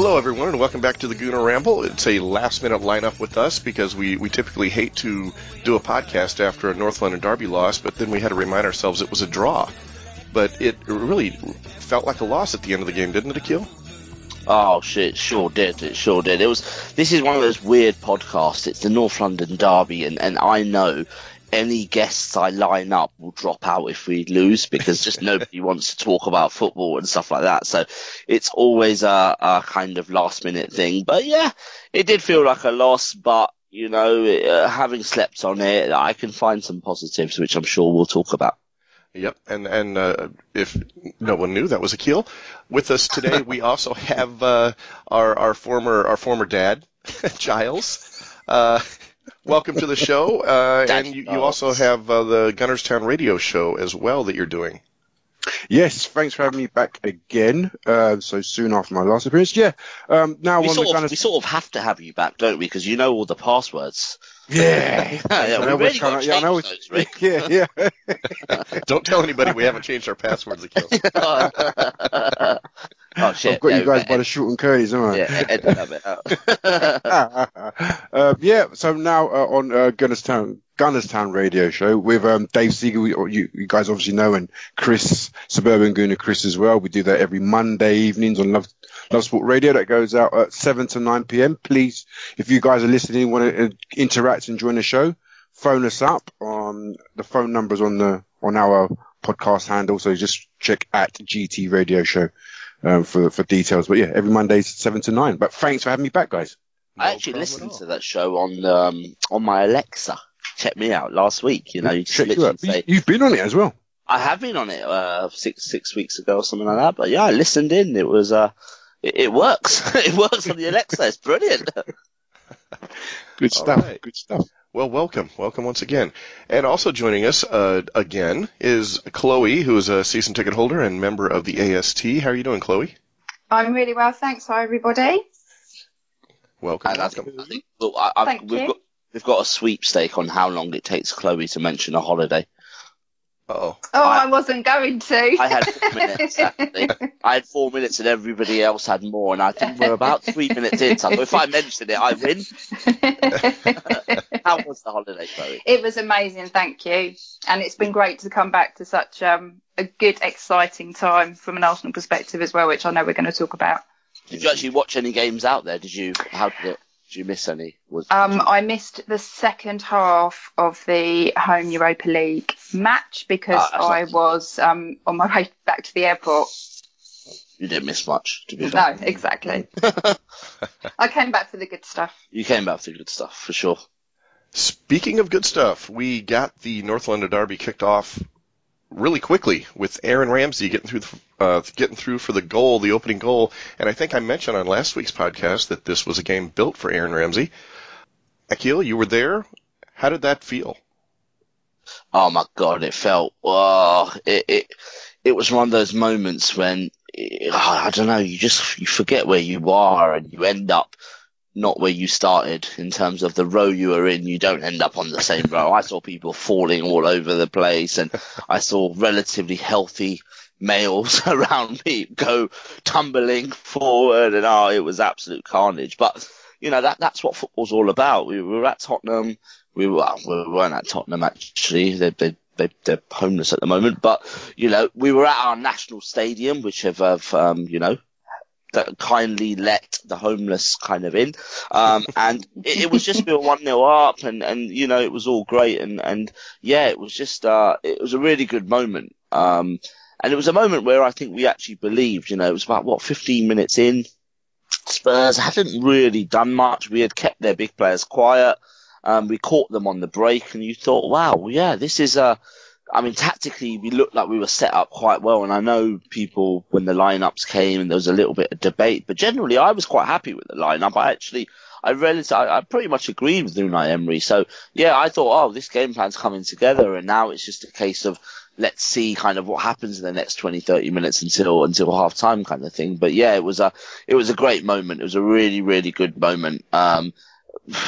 Hello, everyone, and welcome back to the Gooner Ramble. It's a last-minute lineup with us because we typically hate to do a podcast after a North London Derby loss, but then we had to remind ourselves it was a draw. But it really felt like a loss at the end of the game, didn't it, Akhil? Oh, shit, sure did. It sure did. This is one of those weird podcasts. It's the North London Derby, and I know any guests I line up will drop out if we lose because just nobody wants to talk about football and stuff like that. So it's always a kind of last minute thing. But yeah, it did feel like a loss, but you know, having slept on it, I can find some positives, which I'm sure we'll talk about. Yep, and if no one knew, that was Akhil. With us today, we also have our former dad, Giles. Welcome to the show, and you also have the Gunnerstown radio show as well that you're doing. Yes, thanks for having me back again. So soon after my last appearance, yeah. Now we sort of have to have you back, don't we? Because you know all the passwords. Yeah, we really got to change those, Rick. Yeah. Don't tell anybody we haven't changed our passwords, Akhil. Oh shit! I've got you guys by the short and curlies, haven't I? Yeah, yeah. So now on Gunnerstown radio show with Dave Siegel, you guys obviously know, and Chris, Suburban Gooner Chris as well. We do that every Monday evenings on Love Sport Radio. That goes out at 7 to 9 p.m. Please, if you guys are listening, want to interact and join the show, phone us up. The phone number's on our podcast handle, so just check at GT Radio Show for details. But yeah, every Monday 7 to 9. But thanks for having me back, guys. I actually listened to that show on my Alexa. Check me out last week. You know, you've been on it as well. I have been on it six weeks ago or something like that. But yeah, I listened in. It was it works. It works on the Alexa. It's brilliant. Good stuff. Right. Good stuff. Well, welcome once again. And also joining us again is Chloe, who is a season ticket holder and member of the AST. How are you doing, Chloe? I'm really well, thanks. Hi, everybody. Welcome. Thank you. We've got a sweepstake on how long it takes Chloe to mention a holiday. Uh-oh. I wasn't going to. I had 4 minutes, actually. I had 4 minutes and everybody else had more, and I think we're about 3 minutes in, so if I mention it, I win. How was the holiday, Chloe? It was amazing, thank you. And it's been great to come back to such a good, exciting time from an Arsenal perspective as well, which I know we're going to talk about. Did you actually watch any games out there? How did it? Did you miss any? I missed the second half of the home Europa League match because I was on my way back to the airport. You didn't miss much, to be fair. No, exactly. I came back for the good stuff. You came back for the good stuff, for sure. Speaking of good stuff, we got the North London Derby kicked off really quickly with Aaron Ramsey getting through for the goal, the opening goal. And I think I mentioned on last week's podcast that this was a game built for Aaron Ramsey. Akhil, you were there. How did that feel? Oh my God, it felt, it was one of those moments when, I don't know, you forget where you are and you end up not where you started in terms of the row you were in. You don't end up on the same row. I saw people falling all over the place, and I saw relatively healthy males around me go tumbling forward, and it was absolute carnage. But you know, that's what football's all about. We were at Tottenham. We weren't at Tottenham actually. They're homeless at the moment, but you know, we were at our national stadium, which have you know, that kindly let the homeless kind of in. And it was just, we were 1-0 up and, you know, it was all great. And yeah, it was just, it was a really good moment. And it was a moment where I think we actually believed, you know, it was about 15 minutes in. Spurs hadn't really done much. We had kept their big players quiet. We caught them on the break and you thought, wow, yeah, this is I mean, tactically, we looked like we were set up quite well. And I know people, when the lineups came, and there was a little bit of debate, but generally, I was quite happy with the lineup. I pretty much agreed with Unai Emery. So, yeah, I thought, this game plan's coming together. And now it's just a case of, let's see kind of what happens in the next 20, 30 minutes until half time kind of thing. But yeah, it was a great moment. It was a really, really good moment.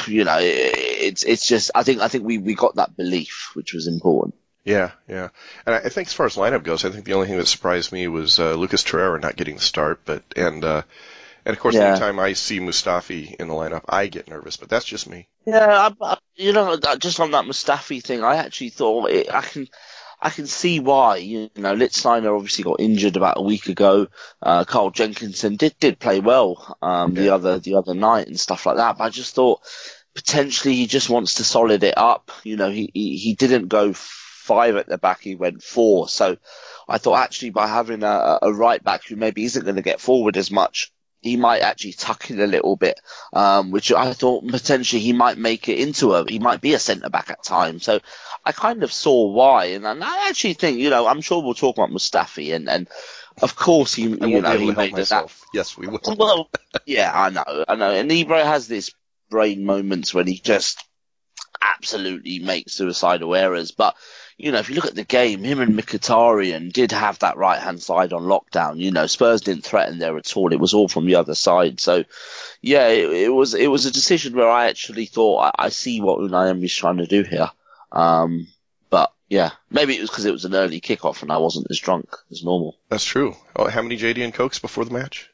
You know, it's just, I think we got that belief, which was important. Yeah. And I think as far as lineup goes, I think the only thing that surprised me was Lucas Torreira not getting the start, And, of course, anytime I see Mustafi in the lineup, I get nervous, but that's just me. Yeah, just on that Mustafi thing, I actually thought I can see why. Litzsteiner obviously got injured about a week ago. Carl Jenkinson did play well the other night and stuff like that. But I just thought potentially he just wants to solid it up. He didn't go 5 at the back; he went 4. So I thought actually by having a right back who maybe isn't going to get forward as much, he might actually tuck in a little bit, which I thought potentially he might make it he might be a centre back at times. So I kind of saw why, and I actually think, I'm sure we'll talk about Mustafi, and of course he made that. Yes, we will. Well, yeah, I know, and Ibra has this brain moments when he just absolutely makes suicidal errors, but. If you look at the game, him and Mkhitaryan did have that right-hand side on lockdown. Spurs didn't threaten there at all. It was all from the other side. So, yeah, it was a decision where I actually thought, I see what Unai Emery's trying to do here. But, yeah, maybe it was because it was an early kickoff and I wasn't as drunk as normal. That's true. Oh, how many JD and Cokes before the match?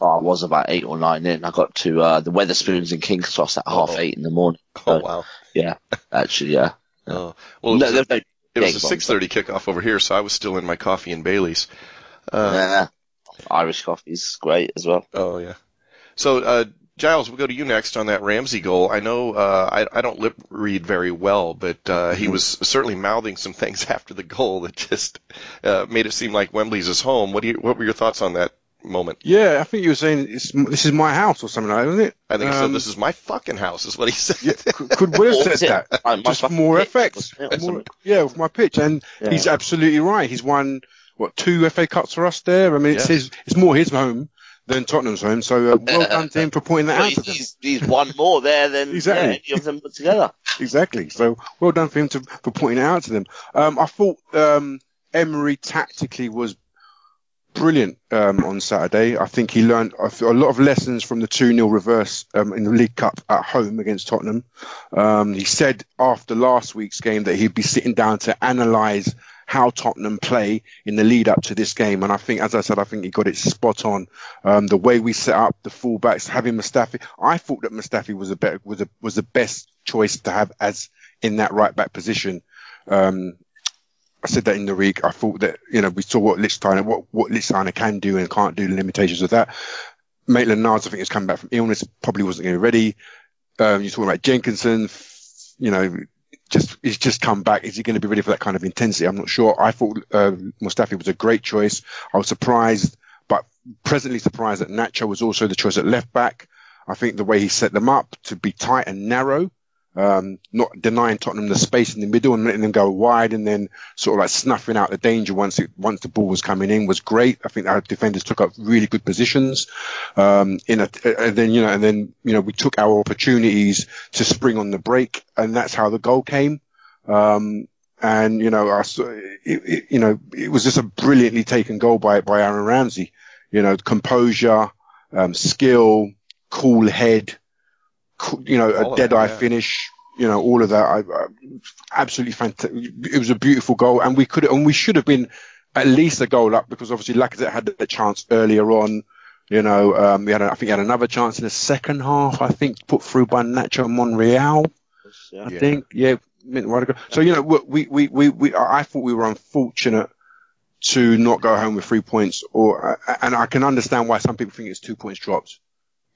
I was about 8 or 9 in. I got to the Wetherspoons in King's Cross at 8:30 in the morning. So, wow. Yeah, actually, yeah. Oh, well, it was a 6:30 kickoff over here, so I was still in my coffee and Bailey's. Irish coffee's great as well. Oh, yeah. So, Giles, we'll go to you next on that Ramsey goal. I know I don't lip read very well, but he was certainly mouthing some things after the goal that just made it seem like Wembley's his home. What were your thoughts on that moment? Yeah, I think you were saying this is my house or something like that, wasn't it? I think he said, this is my fucking house, is what he said. Yeah, could Will have said that? Just for more effects. With my pitch. And he's absolutely right. He's won, 2 FA Cups for us there? I mean, it's more his home than Tottenham's home. So well done to him for pointing that out to them. He's won more there than any of them put together. Exactly. So well done for him for pointing it out to them. I thought Emery tactically was brilliant on Saturday. I think he learned a lot of lessons from the 2-0 reverse in the League Cup at home against Tottenham. He said after last week's game that he'd be sitting down to analyse how Tottenham play in the lead up to this game. And I think, as I said, he got it spot on. The way we set up the fullbacks, having Mustafi, I thought that Mustafi was the best choice to have as in that right back position. I said that in the week. I thought that, we saw what Lichtsteiner can do and can't do, the limitations of that. Maitland-Niles, I think, has come back from illness, probably wasn't going to be ready. You're talking about Jenkinson, he's just come back. Is he going to be ready for that kind of intensity? I'm not sure. I thought Mustafi was a great choice. I was surprised, but presently surprised that Nacho was also the choice at left back. I think the way he set them up to be tight and narrow, not denying Tottenham the space in the middle and letting them go wide, and then sort of like snuffing out the danger once the ball was coming in was great. I think our defenders took up really good positions. And then we took our opportunities to spring on the break, and that's how the goal came. It was just a brilliantly taken goal by Aaron Ramsey. Composure, skill, cool head. A dead-eye finish, all of that. Absolutely fantastic. It was a beautiful goal, and we should have been at least a goal up, because obviously Lacazette had a chance earlier on. He had another chance in the second half, I think, put through by Nacho Monreal. I think, a minute right ago. So, I thought we were unfortunate to not go home with 3 points, and I can understand why some people think it's 2 points dropped.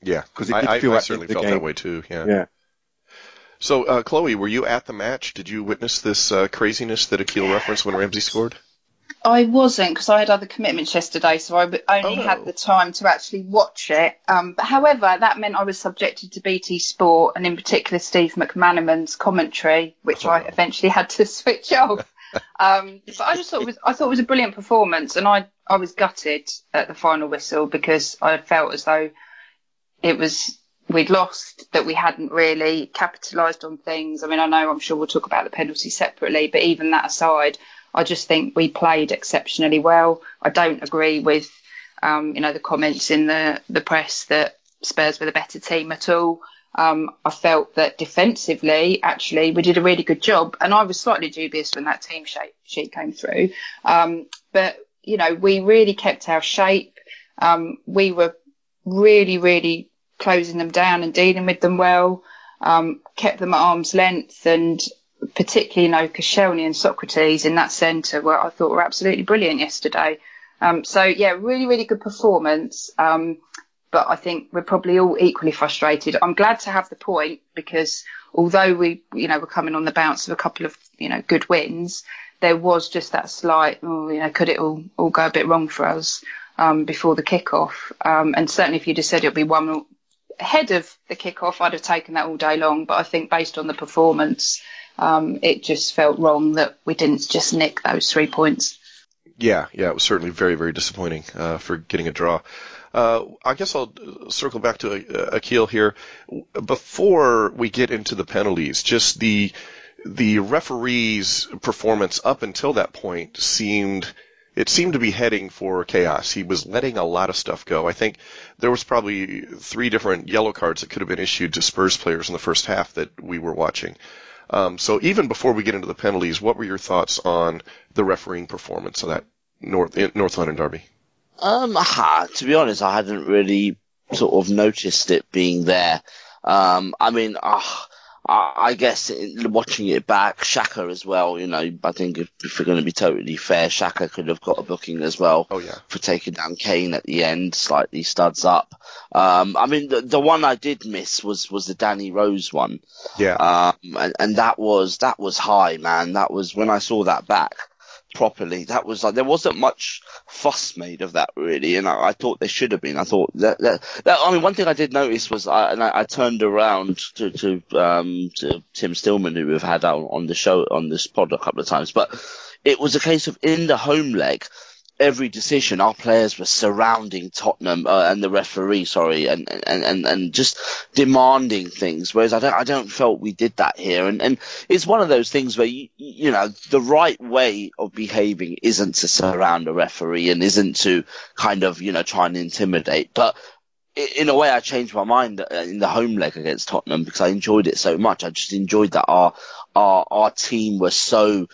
Yeah, because I certainly felt that way too. Yeah. So, Chloe, were you at the match? Did you witness this craziness that Akhil referenced when Ramsey scored? I wasn't, because I had other commitments yesterday, so I only had the time to actually watch it. But however, that meant I was subjected to BT Sport, and in particular Steve McManaman's commentary, which I eventually had to switch off. But I just thought it was a brilliant performance, and I was gutted at the final whistle, because I felt as though we'd lost, that we hadn't really capitalised on things. I mean, I'm sure we'll talk about the penalty separately, but even that aside, I just think we played exceptionally well. I don't agree with, the comments in the press that Spurs were the better team at all. I felt that defensively, actually, we did a really good job, and I was slightly dubious when that team sheet came through. But we really kept our shape. We were really, really closing them down and dealing with them well, kept them at arm's length, and particularly, Koscielny and Socrates in that centre where I thought were absolutely brilliant yesterday. So yeah, really, really good performance. But I think we're probably all equally frustrated. I'm glad to have the point because although we, were coming on the bounce of a couple of, good wins, there was just that slight, could it all go a bit wrong for us before the kickoff? And certainly if you'd have said it'll be 1 ahead of the kickoff, I'd have taken that all day long. But I think based on the performance, it just felt wrong that we didn't just nick those 3 points. Yeah, it was certainly very, very disappointing for getting a draw. I guess I'll circle back to Akhil here. Before we get into the penalties, just the referee's performance up until that point seemed to be heading for chaos. He was letting a lot of stuff go. I think there was probably 3 different yellow cards that could have been issued to Spurs players in the first half that we were watching. So even before we get into the penalties, what were your thoughts on the refereeing performance of that North London derby? To be honest, I hadn't really sort of noticed it being there. I guess watching it back, Xhaka as well, I think if we're going to be totally fair, Xhaka could have got a booking as well. Oh, yeah. For taking down Kane at the end, slightly studs up. The one I did miss was the Danny Rose one. Yeah. And that was high, man. That was when I saw that back properly. That was like, there wasn't much fuss made of that really, and I thought there should have been. I thought that one thing I did notice was I turned around to Tim Stillman, who we've had out on the show on this pod a couple of times, but it was a case of in the home leg, every decision our players were surrounding Tottenham and the referee, and just demanding things, whereas I don't felt we did that here, and it's one of those things where the right way of behaving isn't to surround a referee and isn't to kind of try and intimidate, but in a way I changed my mind in the home leg against Tottenham because I enjoyed it so much. I just enjoyed that our team was so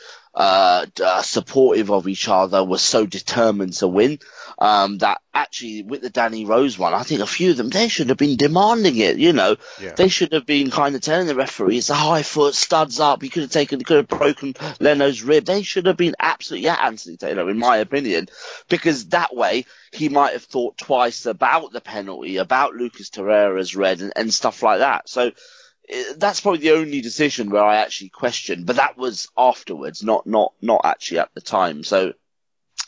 supportive of each other, was so determined to win, that actually with the Danny Rose one, I think a few of them, they should have been demanding it, Yeah. They should have been kind of telling the referee, it's a high foot, studs up, he could have broken Leno's rib. They should have been absolutely, Anthony Taylor, in my opinion, because that way he might have thought twice about the penalty, about Lucas Torreira's red and stuff like that. So that's probably the only decision where I actually questioned, but that was afterwards, not actually at the time. So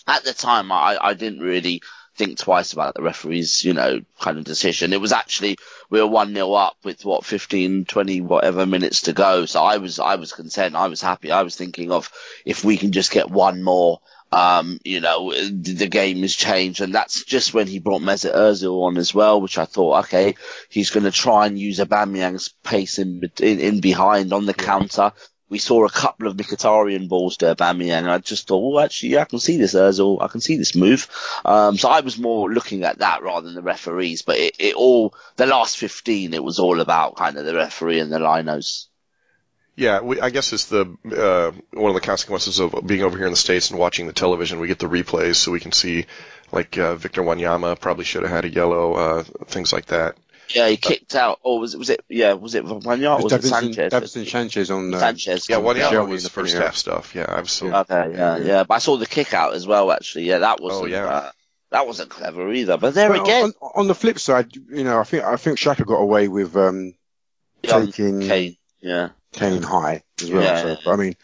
at the time, I didn't really think twice about the referee's, kind of decision. It was actually, we were 1-0 up with 15, 20, whatever minutes to go. So I was content. I was happy. I was thinking of if we can just get one more, the game has changed, and that's just when he brought Mesut Ozil on as well, which I thought, okay, he's going to try and use Aubameyang's pace in behind on the counter. We saw a couple of Mkhitaryan balls to Aubameyang, and I just thought, actually, I can see this Ozil, I can see this move. So I was more looking at that rather than the referees, but the last 15, it was all about kind of the referee and the linos. Yeah, I guess it's one of the consequences of being over here in the States and watching the television. We get the replays so we can see, like, Victor Wanyama probably should have had a yellow, things like that. Yeah, he kicked out. Or was it Wanyama or was it Sanchez? Davinson Sanchez on Sanchez. Yeah, Wanyama was the first half stuff. Yeah, absolutely. Okay, yeah. But I saw the kick out as well, actually. Yeah, that wasn't. That wasn't clever either. But again, on the flip side, I think Xhaka got away with taking Kane high as well. Yeah. So, I mean,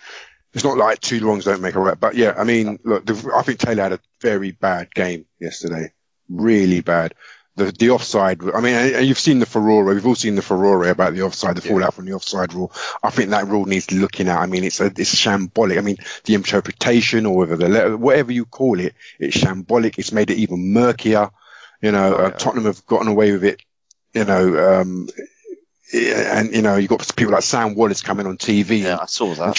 it's not like 2 wrongs don't make a right. But yeah, I mean, look, I think Taylor had a very bad game yesterday. Really bad. The offside, I mean, and you've seen the furore. We've all seen the furore about the offside, the fallout from the offside rule. I think that rule needs looking at. I mean, it's shambolic. I mean, the interpretation or whether the letter, whatever you call it, it's shambolic. It's made it even murkier. Tottenham have gotten away with it. And you've got people like Sam Wallace coming on TV. Yeah, I saw that. And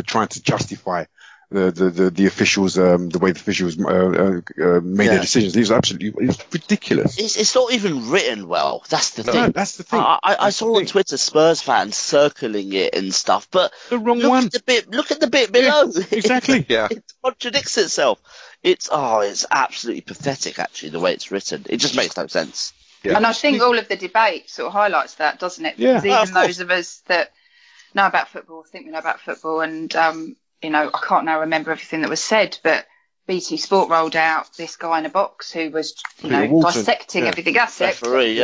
trying to justify the officials, the way the officials made their decisions. It was ridiculous. It's not even written well. That's the thing. No, that's the thing. I saw on Twitter Spurs fans circling it and stuff, but the wrong one. Look at the bit below. Yeah, exactly. It contradicts itself. It's absolutely pathetic, actually, the way it's written. It just makes no sense. Yeah. And I think all of the debate sort of highlights that, doesn't it? Yeah. Because even those of us that know about football, think we know about football, and I can't now remember everything that was said, but BT Sport rolled out this guy in a box who was, dissecting everything. That's it. Absolutely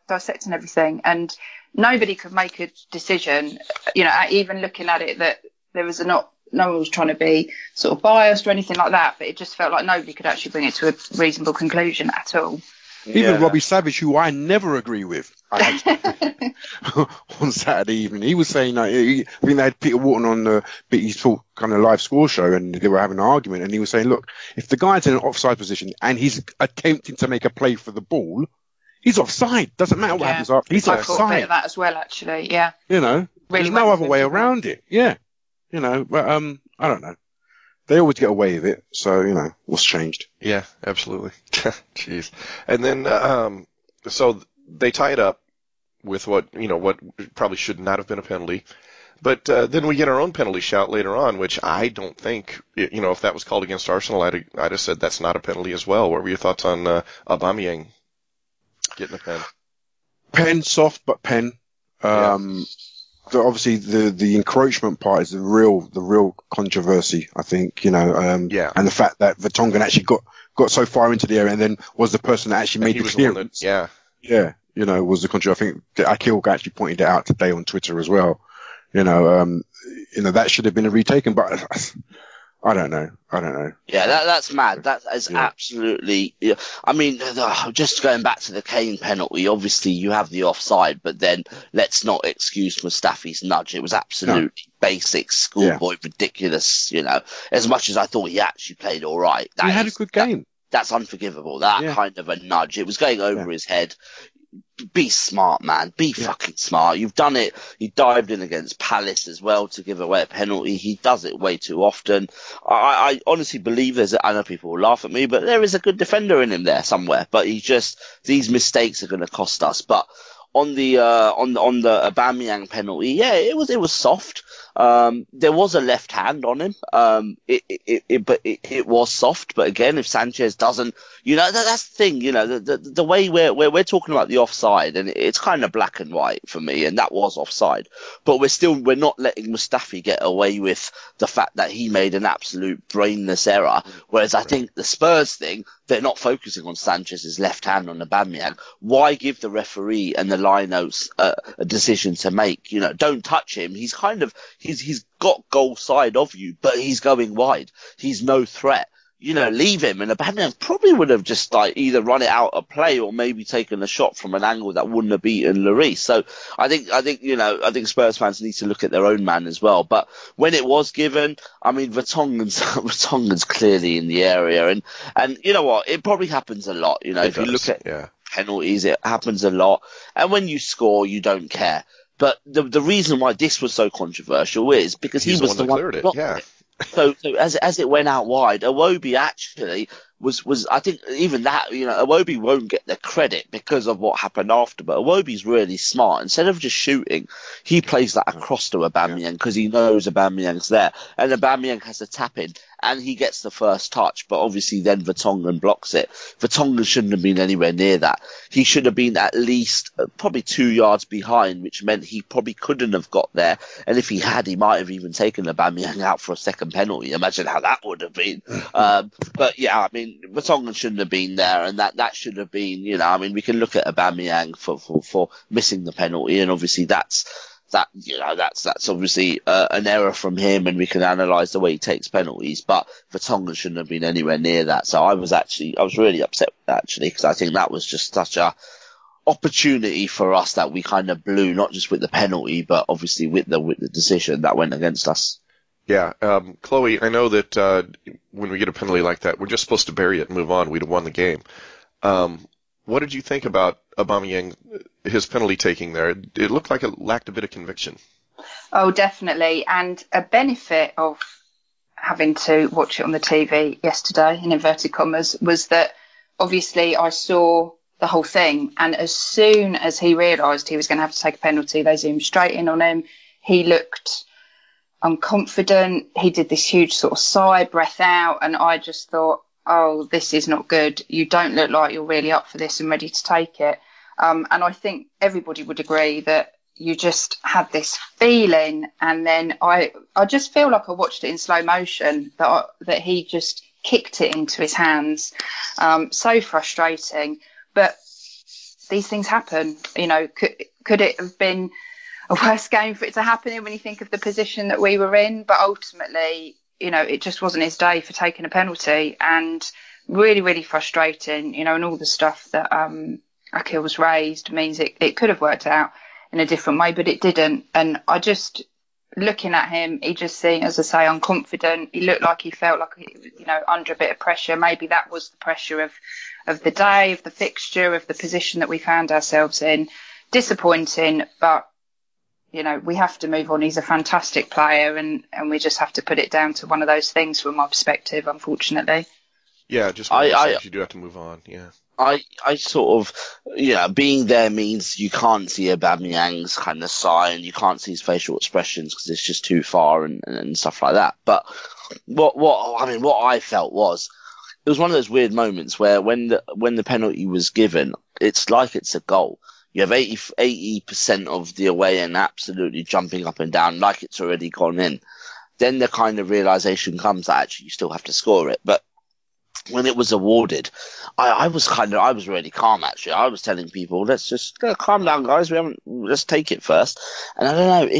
dissecting everything, and nobody could make a decision. Even looking at it, that there was no one was trying to be sort of biased or anything like that, but it just felt like nobody could actually bring it to a reasonable conclusion at all. Even Robbie Savage, who I never agree with, on Saturday evening, he was saying, I think they had Peter Wharton on the BT Sport kind of live score show, and they were having an argument, and he was saying, look, if the guy's in an offside position and he's attempting to make a play for the ball, he's offside. Doesn't matter what happens after. He's offside. I thought a bit of that as well, actually. Yeah. Really there's no other way around it. Yeah. But I don't know. They always get away with it, so, what's changed? Yeah, absolutely. Jeez. And then, so they tie it up with what probably should not have been a penalty. But then we get our own penalty shout later on, which I don't think, if that was called against Arsenal, I'd have said that's not a penalty as well. What were your thoughts on Aubameyang getting a pen? Pen, soft, but pen. Obviously, the encroachment part is the real controversy, I think, and the fact that Vertonghen actually got so far into the area and then was the person that actually made the clearance. Was the controversy. I think Akhil actually pointed it out today on Twitter as well. That should have been retaken, but I don't know. Yeah, that's mad. That is absolutely. Yeah. I mean, just going back to the Kane penalty. Obviously, you have the offside, but then let's not excuse Mustafi's nudge. It was absolutely basic schoolboy, ridiculous. As much as I thought he actually played all right, he had a good game. That's unforgivable. That kind of a nudge. It was going over his head. Be smart, man. Be fucking smart. You've done it. He dived in against Palace as well to give away a penalty. He does it way too often. I honestly believe I know people will laugh at me, but there is a good defender in him there somewhere. But these mistakes are going to cost us. But on the Aubameyang penalty, it was soft. There was a left hand on him. It was soft. But again, if Sanchez doesn't, that's the thing. The way we're talking about the offside, and it's kind of black and white for me, and that was offside. But we're not letting Mustafi get away with the fact that he made an absolute brainless error. Whereas I think the Spurs thing, they're not focusing on Sanchez's left hand on Aubameyang. Why give the referee and the lineouts a decision to make? Don't touch him. He's he's got goal side of you, but he's going wide. He's no threat. Leave him, and Aubameyang probably would have just either run it out of play or maybe taken a shot from an angle that wouldn't have beaten Lloris. So I think Spurs fans need to look at their own man as well. But when it was given, I mean, Vertonghen's clearly in the area, and you know what? It probably happens a lot. If you look at penalties, it happens a lot, and when you score, you don't care. But the reason why this was so controversial is because he was the one that cleared it. So as it went out wide, Iwobi actually was I think even that, Iwobi won't get the credit because of what happened after, but Iwobi's really smart. Instead of just shooting, he plays that across to Aubameyang because he knows Aubameyang's there, and Aubameyang has a tap in and he gets the first touch, but obviously then Vertonghen blocks it. Vertonghen shouldn't have been anywhere near that. He should have been at least probably 2 yards behind, which meant he probably couldn't have got there, and if he had, he might have even taken Aubameyang out for a second penalty. Imagine how that would have been. But yeah, I mean, Vertonghen shouldn't have been there, and that should have been, we can look at Aubameyang for missing the penalty, and obviously that's obviously an error from him, and we can analyse the way he takes penalties, but Vertonghen shouldn't have been anywhere near that. So I was really upset with that, actually, because I think that was just such a opportunity for us that we kind of blew, not just with the penalty, but obviously with the decision that went against us. Yeah, Chloe, I know that when we get a penalty like that, we're just supposed to bury it and move on. We'd have won the game. What did you think about Aubameyang, his penalty taking there? It looked like it lacked a bit of conviction. Oh, definitely. And a benefit of having to watch it on the TV yesterday, in inverted commas, was that obviously I saw the whole thing, and as soon as he realised he was going to have to take a penalty, they zoomed straight in on him. He looked unconfident. He did this huge sort of sigh, breath out, and I just thought, oh, this is not good. You don't look like you're really up for this and ready to take it. And I think everybody would agree that you just had this feeling, and then I just feel like I watched it in slow motion, that he just kicked it into his hands. So frustrating. But these things happen. You know, could it have been a worse game for it to happen in when you think of the position that we were in? But ultimately, you know, it just wasn't his day for taking a penalty, and really, really frustrating, you know, and all the stuff that Akhil was raised means it could have worked out in a different way, but it didn't. And I just, looking at him, he just seemed, as I say, unconfident. He looked like he felt like, you know, under a bit of pressure. Maybe that was the pressure of the day, of the fixture, of the position that we found ourselves in. Disappointing, but, you know, we have to move on. He's a fantastic player, and we just have to put it down to one of those things from my perspective, unfortunately. Yeah, just one of those things you do have to move on, yeah. I sort of, yeah, being there means you can't see Aubameyang's kind of sigh, and you can't see his facial expressions because it's just too far and stuff like that. But what I felt was, it was one of those weird moments where when the penalty was given, it's like it's a goal. You have 80% of the away end absolutely jumping up and down like it's already gone in. Then the kind of realization comes that actually you still have to score it. But when it was awarded, I was really calm, actually. I was telling people, let's just calm down, guys. Let's take it first. And I don't know,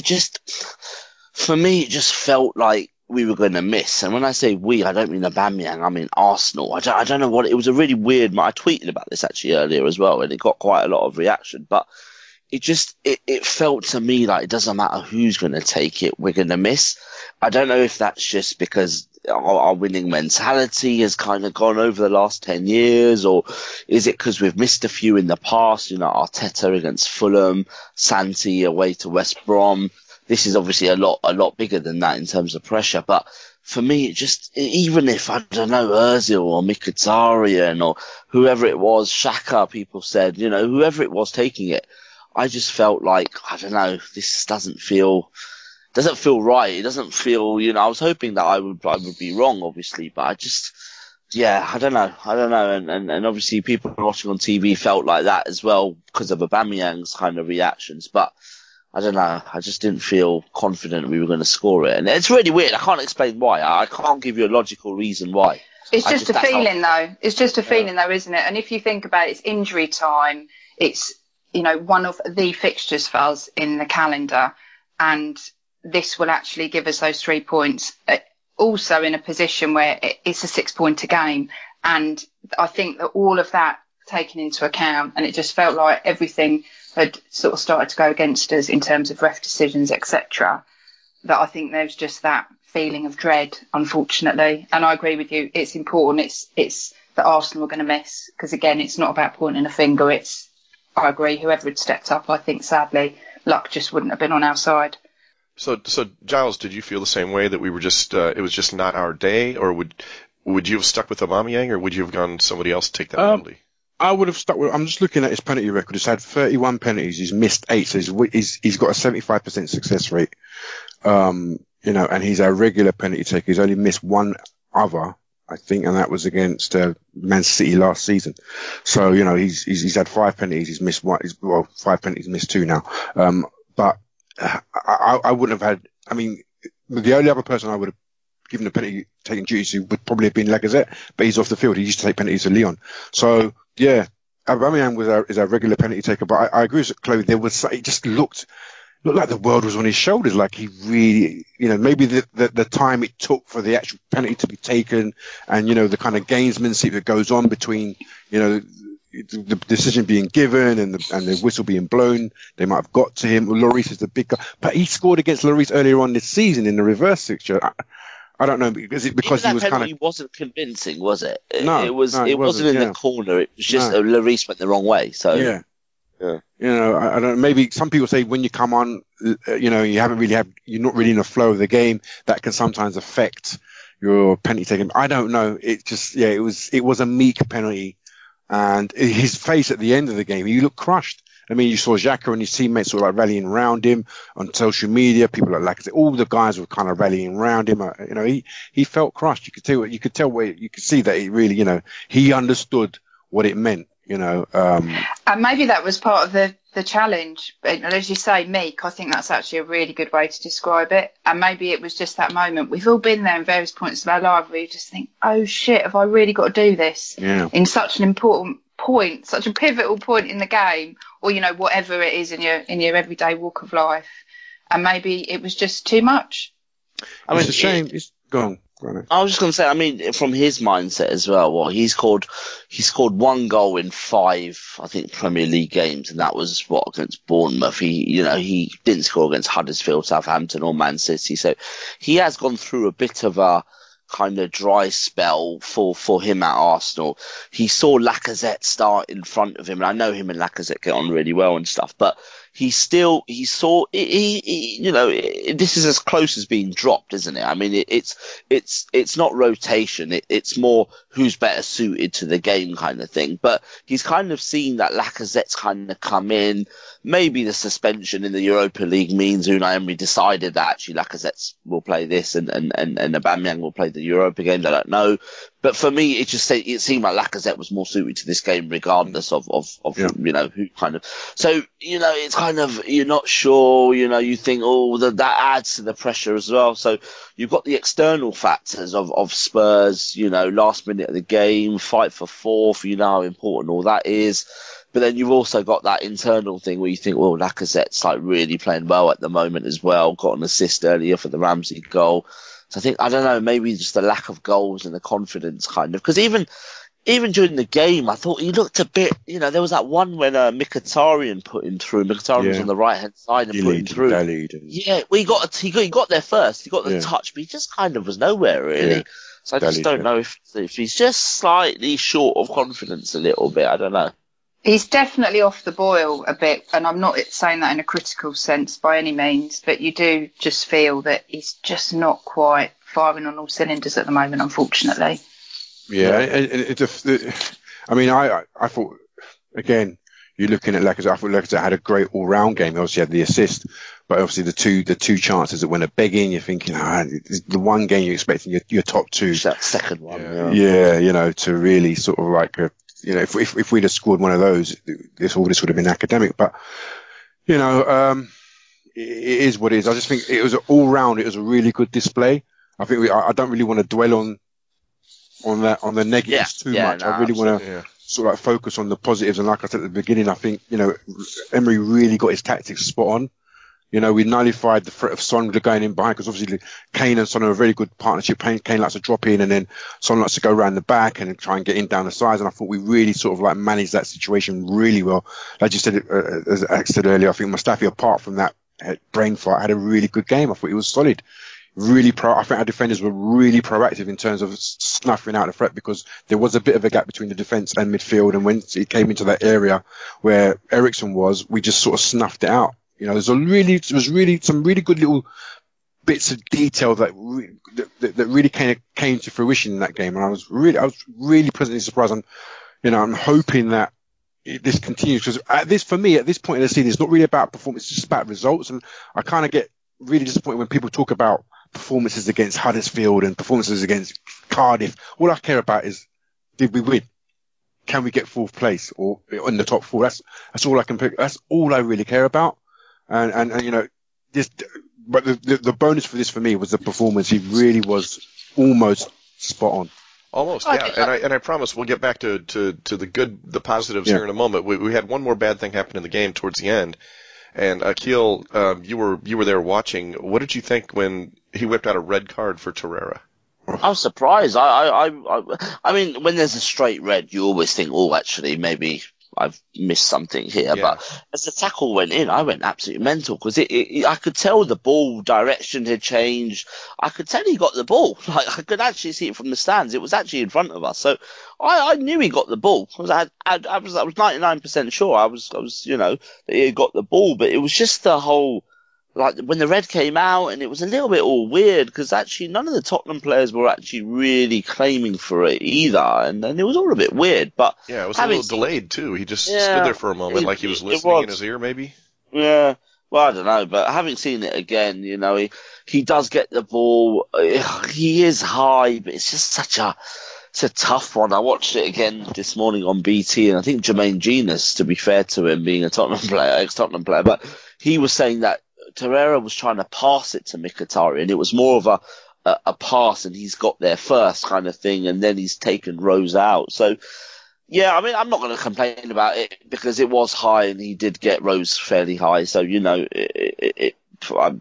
for me, it just felt like we were going to miss. And when I say we, I don't mean Aubameyang, I mean Arsenal. I don't know what, it was a really weird, I tweeted about this actually earlier as well, and it got quite a lot of reaction. But it felt to me like it doesn't matter who's going to take it, we're going to miss. I don't know if that's just because our winning mentality has kind of gone over the last 10 years, or is it because we've missed a few in the past? You know, Arteta against Fulham, Santi away to West Brom. This is obviously a lot bigger than that in terms of pressure. But for me, even if, I don't know, Ozil or Mkhitaryan or whoever it was, Xhaka, people said, you know, whoever it was taking it, I just felt like, I don't know, this doesn't feel right. It doesn't feel, you know, I was hoping that I would be wrong, obviously, but I don't know. And obviously people watching on TV felt like that as well because of Aubameyang's kind of reactions. But I don't know. I just didn't feel confident we were going to score it. And it's really weird. I can't explain why. I can't give you a logical reason why. It's just a feeling, though. It's just a feeling, though, isn't it? And if you think about it, it's injury time. It's, you know, one of the fixtures for us in the calendar. And this will actually give us those 3 points. Also in a position where it's a 6-pointer game. And I think that all of that taken into account, and it just felt like everything had sort of started to go against us in terms of ref decisions, etc., that I think there's just that feeling of dread, unfortunately. And I agree with you. It's important. It's that Arsenal are going to miss, because, again, it's not about pointing a finger. I agree, whoever had stepped up, I think, sadly, luck just wouldn't have been on our side. So Giles, did you feel the same way, that we were just it was just not our day, or would you have stuck with Aubameyang, or would you have gone somebody else to take that penalty? I would have stuck with. I'm just looking at his penalty record. He's had 31 penalties. He's missed 8. So he's got a 75% success rate. You know, and he's a regular penalty taker. He's only missed one other, I think, and that was against Man City last season. So, you know, he's had 5 penalties. He's missed 1. 5 penalties, missed 2 now. But I wouldn't have had. I mean, the only other person I would have given the penalty taking duties to would probably have been Lacazette, but he's off the field. He used to take penalties to Lyon. So yeah, Aubameyang is a regular penalty taker. But I agree with Chloe. It just looked like the world was on his shoulders. Like he really, you know, maybe the time it took for the actual penalty to be taken, and you know the kind of gamesmanship that goes on between, you know, the decision being given and the whistle being blown, they might have got to him. Lloris is the big guy, but he scored against Lloris earlier on this season in the reverse fixture. I don't know, because he was kind of wasn't convincing, was it? No, it wasn't in the corner. It was just Lloris went the wrong way. So yeah. You know, I don't know. Maybe some people say when you come on, you know, you're not really in the flow of the game. That can sometimes affect your penalty taken. I don't know. It just, it was a meek penalty. And his face at the end of the game, he looked crushed. I mean, you saw Xhaka and his teammates sort of like rallying around him on social media. People like Lacazette, all the guys were kind of rallying around him. He felt crushed. You could see that he really, he understood what it meant, And maybe that was part of the challenge. But as you say, meek, I think that's actually a really good way to describe it. And maybe it was just that moment. We've all been there in various points of our life where you just think, oh shit, have I really got to do this? Yeah. In such an important point, such a pivotal point in the game, or whatever it is in your everyday walk of life, and maybe it was just too much. I mean, it's a shame. Go on. I was just going to say, I mean, from his mindset as well, he scored one goal in 5, I think, Premier League games, and that was against Bournemouth. He didn't score against Huddersfield, Southampton, or Man City, so he has gone through a bit of a kind of dry spell for him at Arsenal. He saw Lacazette start in front of him, and I know him and Lacazette get on really well and stuff, but he saw this is as close as being dropped, isn't it? I mean, it's not rotation. It's more who's better suited to the game kind of thing. But he's kind of seen that Lacazette's kind of come in. Maybe the suspension in the Europa League means Unai Emery decided that actually Lacazette will play this and Aubameyang will play the Europa games. I don't know. But for me, it seemed like Lacazette was more suited to this game, regardless of who kind of. So it's kind of, you're not sure. You think, that adds to the pressure as well. So you've got the external factors of Spurs. Last minute of the game, fight for fourth. How important all that is. But then you've also got that internal thing where you think, well, Lacazette's like really playing well at the moment as well. Got an assist earlier for the Ramsey goal. So I think, I don't know, maybe just the lack of goals and the confidence kind of. Because even during the game, I thought he looked a bit, there was that one when Mkhitaryan put him through. Mkhitaryan was on the right-hand side and put him through. Yeah, well, he got there first. He got the touch, but he just kind of was nowhere, really. Yeah. So I just don't know if he's just slightly short of confidence a little bit. I don't know. He's definitely off the boil a bit, and I'm not saying that in a critical sense by any means, but you do just feel that he's just not quite firing on all cylinders at the moment, unfortunately. Yeah, I thought, again, you're looking at Lacazette. I thought Lacazette had a great all-round game. He obviously had the assist, but obviously the two chances that went a begging, you're thinking, the one game you're expecting your top two. That second one. Yeah, to really sort of like if we'd have scored one of those, this would have been academic. But it is what it is. I just think it was all round. It was a really good display. I think I don't really want to dwell on the negatives too much. No, I really want to sort of like focus on the positives. And like I said at the beginning, I think Emery really got his tactics spot on. We nullified the threat of Son going in behind, because obviously Kane and Son are a very good partnership. Kane likes to drop in, and then Son likes to go around the back and try and get in down the sides. And I thought we really sort of like managed that situation really well. Like you said, as I said earlier, I think Mustafi, apart from that brain fart, had a really good game. I thought he was solid. I think our defenders were really proactive in terms of snuffing out the threat, because there was a bit of a gap between the defence and midfield. And when it came into that area where Eriksen was, we just sort of snuffed it out. There was some really good little bits of detail that really came to fruition in that game, and I was really pleasantly surprised. I'm hoping that this continues, because at this point in the season, it's not really about performance; it's just about results. And I kind of get really disappointed when people talk about performances against Huddersfield and performances against Cardiff. All I care about is, did we win? Can we get fourth place or in the top four? That's all I can pick. That's all I really care about. And but the bonus for this for me was the performance. He really was almost spot on. Almost, yeah. And I promise we'll get back to the positives here in a moment. We had one more bad thing happen in the game towards the end. And Akhil, you were there watching. What did you think when he whipped out a red card for Torreira? I was surprised. I mean, when there's a straight red, you always think, actually, maybe I've missed something here. Yeah. But as the tackle went in, I went absolutely mental, because I could tell the ball direction had changed. I could tell he got the ball. Like, I could actually see it from the stands. It was actually in front of us. So I knew he got the ball. I was 99% sure. I was that he got the ball, but it was just the whole like when the red came out, and it was a little bit all weird because actually none of the Tottenham players were actually really claiming for it either, and it was all a bit weird. But yeah, it was a little delayed too. He just stood there for a moment, like he was listening in his ear, maybe. Yeah. Well, I don't know, but having seen it again, he does get the ball. He is high, but it's just it's a tough one. I watched it again this morning on BT, and I think Jermaine Genius, to be fair to him, being a Tottenham player, ex-Tottenham player, but he was saying that Torreira was trying to pass it to Mkhitaryan, and it was more of a pass, and he's got there first kind of thing, and then he's taken Rose out. So, yeah, I mean, I'm not going to complain about it because it was high, and he did get Rose fairly high. So, I'm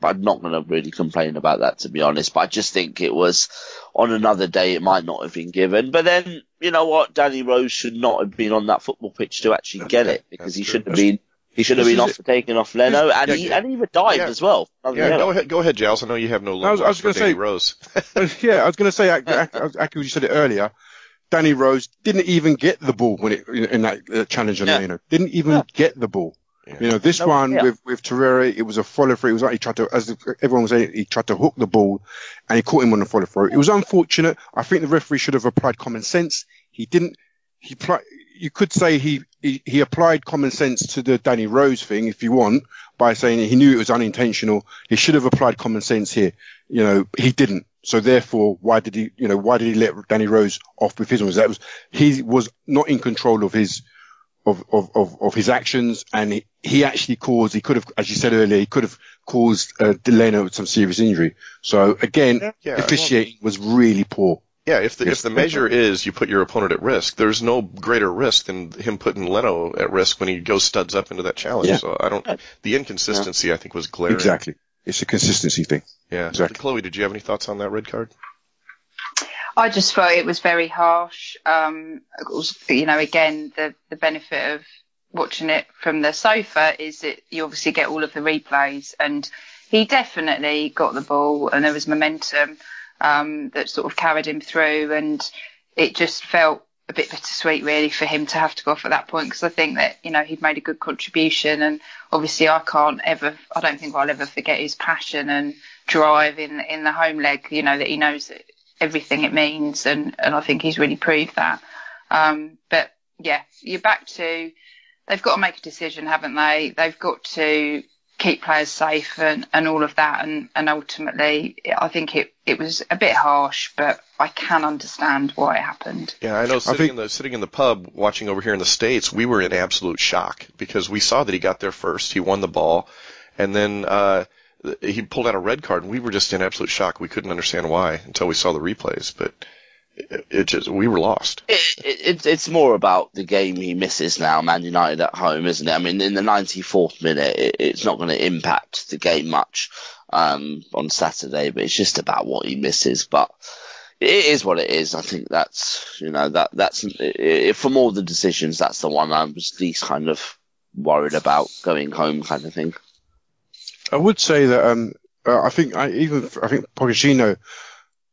not going to really complain about that, to be honest. But I just think it was on another day, it might not have been given. But then, you know what? Danny Rose should not have been on that football pitch to actually get it, because he should have been. He should have been taken off Leno, and he even dived as well. Yeah, go ahead, Giles. I know you have no love for Danny Rose. Yeah, I was going to say, Akhil, you said it earlier. Danny Rose didn't even get the ball when in that challenge on Leno. Didn't even get the ball. Yeah. With Torreira, it was a follow through. It was like he tried to, as everyone was saying, he tried to hook the ball, and he caught him on the follow through. It was unfortunate. I think the referee should have applied common sense. He didn't. You could say he applied common sense to the Danny Rose thing, if you want, by saying he knew it was unintentional. He should have applied common sense here. He didn't. So therefore, why did he let Danny Rose off with his ones? He was not in control of his actions, and he actually caused. He could have, as you said earlier, he could have caused Leno with some serious injury. So again, officiating was really poor. Yeah, if the measure is you put your opponent at risk, there's no greater risk than him putting Leno at risk when he goes studs up into that challenge. Yeah. So the inconsistency I think was glaring. Exactly. It's a consistency thing. Yeah. Exactly. Chloe, did you have any thoughts on that red card? I just thought it was very harsh. Again, the benefit of watching it from the sofa is that you obviously get all of the replays, and he definitely got the ball, and there was momentum that sort of carried him through, and it just felt a bit bittersweet really for him to have to go off at that point, because I think that he'd made a good contribution, and obviously I don't think I'll ever forget his passion and drive in the home leg, that he knows everything it means, and I think he's really proved that. But yeah, you're back to, they've got to make a decision, haven't they? They've got to keep players safe and all of that, and ultimately I think it was a bit harsh, but I can understand why it happened. Yeah, I know. Sitting in the pub watching over here in the States, we were in absolute shock because we saw that he got there first, he won the ball, and then he pulled out a red card, and we were just in absolute shock. We couldn't understand why until we saw the replays, but we were lost. It's more about the game he misses now, Man United at home, isn't it? I mean, in the 94th minute, it's not going to impact the game much on Saturday, but it's just about what he misses. But it is what it is. I think that's from all the decisions, that's the one I was least kind of worried about going home, kind of thing. I would say that I think Pochettino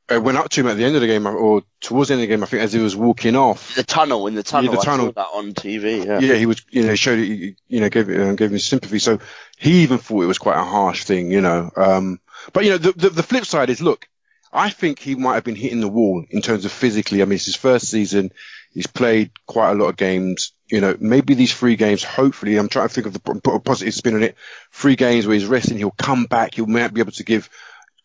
went up to him at the end of the game, or towards the end of the game, I think, as he was walking off. In the tunnel. Yeah, I saw that on TV. Yeah, he was, showed it, gave him sympathy. So he even thought it was quite a harsh thing, But the flip side is, look, I think he might have been hitting the wall in terms of physically. I mean, it's his first season. He's played quite a lot of games. Maybe these 3 games, hopefully, I'm trying to think of put a positive spin on it. 3 games where he's resting, he'll come back. He might be able to give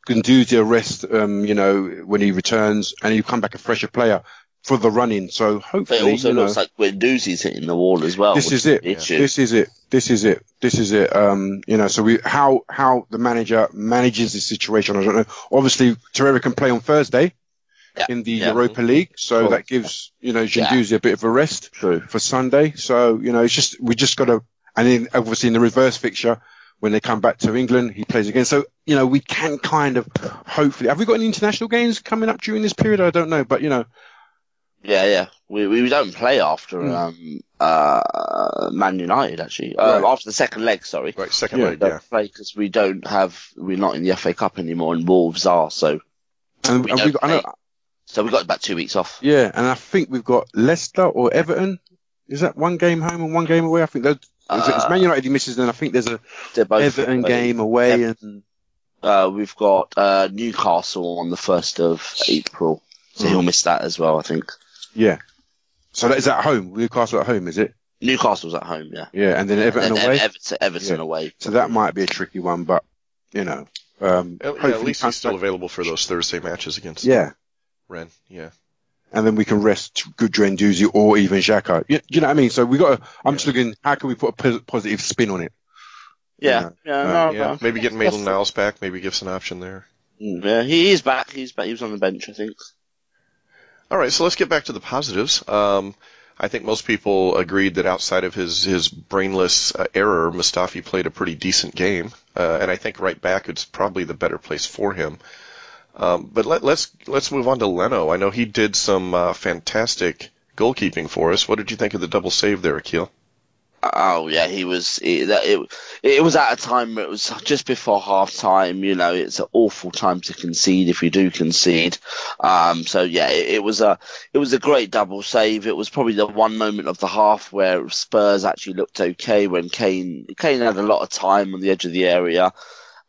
Guendouzi a rest, when he returns, and he'll come back a fresher player for the running. So hopefully, but it also looks like Guendouzi's hitting the wall as well. This is it. So how the manager manages this situation, I don't know. Obviously, Torreira can play on Thursday in the Europa League, so that gives Guendouzi a bit of a rest for Sunday. So we just got to, and then obviously in the reverse fixture, when they come back to England, he plays again. So, we can kind of, hopefully, have we got any international games coming up during this period? I don't know, but Yeah. We don't play after, Man United, actually. After the second leg, sorry. Right, second leg, yeah. Play because we're not in the FA Cup anymore, and Wolves are, so. And so we've got about 2 weeks off. Yeah, and I think we've got Leicester or Everton. Is that one game home and one game away? I think It's Man United he misses, and I think there's a Everton game away, and we've got Newcastle on the 1st of April, so he'll miss that as well, I think. Yeah. So that is at home. Newcastle at home, is it? Newcastle's at home, yeah. Yeah, and then Everton away. Everton away. So that might be a tricky one, but at least he's still available for those Thursday matches against Rennes. Yeah. And then we can rest Guendouzi or even Xhaka. You know what I mean? So we got. I'm just looking. How can we put a positive spin on it? Yeah. Maybe get Maitland-Niles back. Maybe give us an option there. Yeah, he is back. He's back. He was on the bench, I think. All right, so let's get back to the positives. I think most people agreed that outside of his brainless error, Mustafi played a pretty decent game, and I think right back it's probably the better place for him. But let's move on to Leno. I know he did some fantastic goalkeeping for us. What did you think of the double save there, Akhil? Oh yeah, he was. It was at a time where it was just before half time. You know, it's an awful time to concede if you do concede. So yeah, it was a great double save. It was probably the one moment of the half where Spurs actually looked okay when Kane had a lot of time on the edge of the area.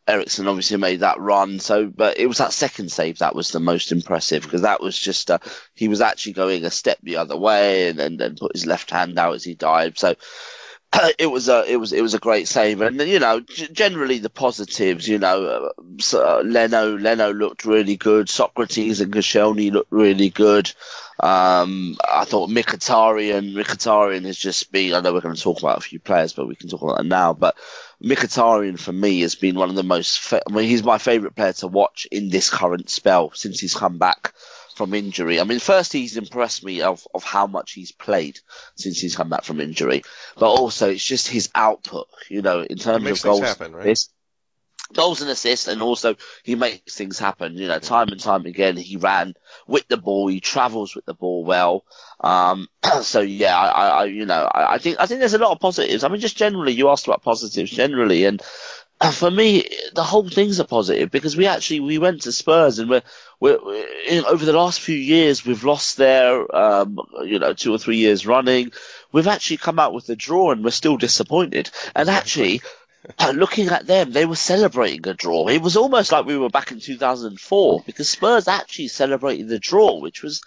Eriksen obviously made that run, but it was that second save that was the most impressive, because that was just he was actually going a step the other way and then put his left hand out as he dived. So it was a great save, and you know, generally the positives. You know, Leno looked really good. Socrates and Koscielny looked really good. I thought Mkhitaryan has just been. I know we're going to talk about a few players, but we can talk about that now. But Mkhitaryan for me has been one of the most. He's my favourite player to watch in this current spell since he's come back from injury. I mean, first he's impressed me of how much he's played since he's come back from injury, but also it's just his output, you know, in terms of goals, happen, right? Goals and assists, and also he makes things happen. You know, time and time again, he ran with the ball, he travels with the ball well. So yeah, I think there's a lot of positives. I mean, just generally, you asked about positives generally, and for me, the whole thing's a positive, because we went to Spurs, and we're over the last few years we've lost there, 2 or 3 years running. We've actually come out with a draw, and we're still disappointed. And actually, looking at them, they were celebrating a draw. It was almost like we were back in 2004, because Spurs actually celebrated the draw, which was,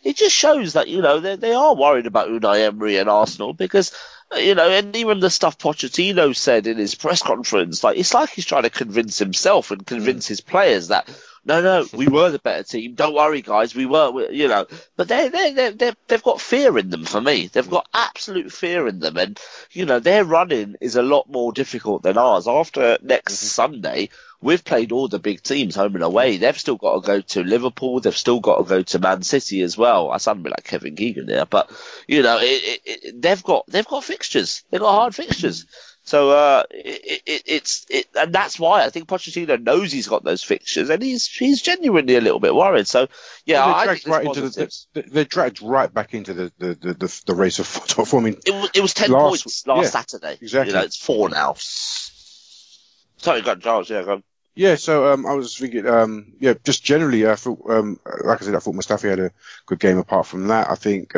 it just shows that, you know, they are worried about Unai Emery and Arsenal, because, you know, and even the stuff Pochettino said in his press conference, like, it's like he's trying to convince himself and convince his players that, no, we were the better team. Don't worry, guys, we were, you know. But they've got fear in them. For me, they've got absolute fear in them, and you know, their running is a lot more difficult than ours. After next Sunday, we've played all the big teams home and away. They've still got to go to Liverpool. They've still got to go to Man City as well. I sound a bit like Kevin Keegan there, but you know, they've got fixtures. They've got hard fixtures. So and that's why I think Pochettino knows he's got those fixtures, and he's genuinely a little bit worried. So yeah, I think they're dragged right back into the race of top forming. It was 10 points last Saturday. Exactly. You know, it's 4 now. Sorry, go on, Giles. Yeah, go on. Yeah, so I was thinking, just generally, I thought, like I said, I thought Mustafi had a good game. Apart from that, I think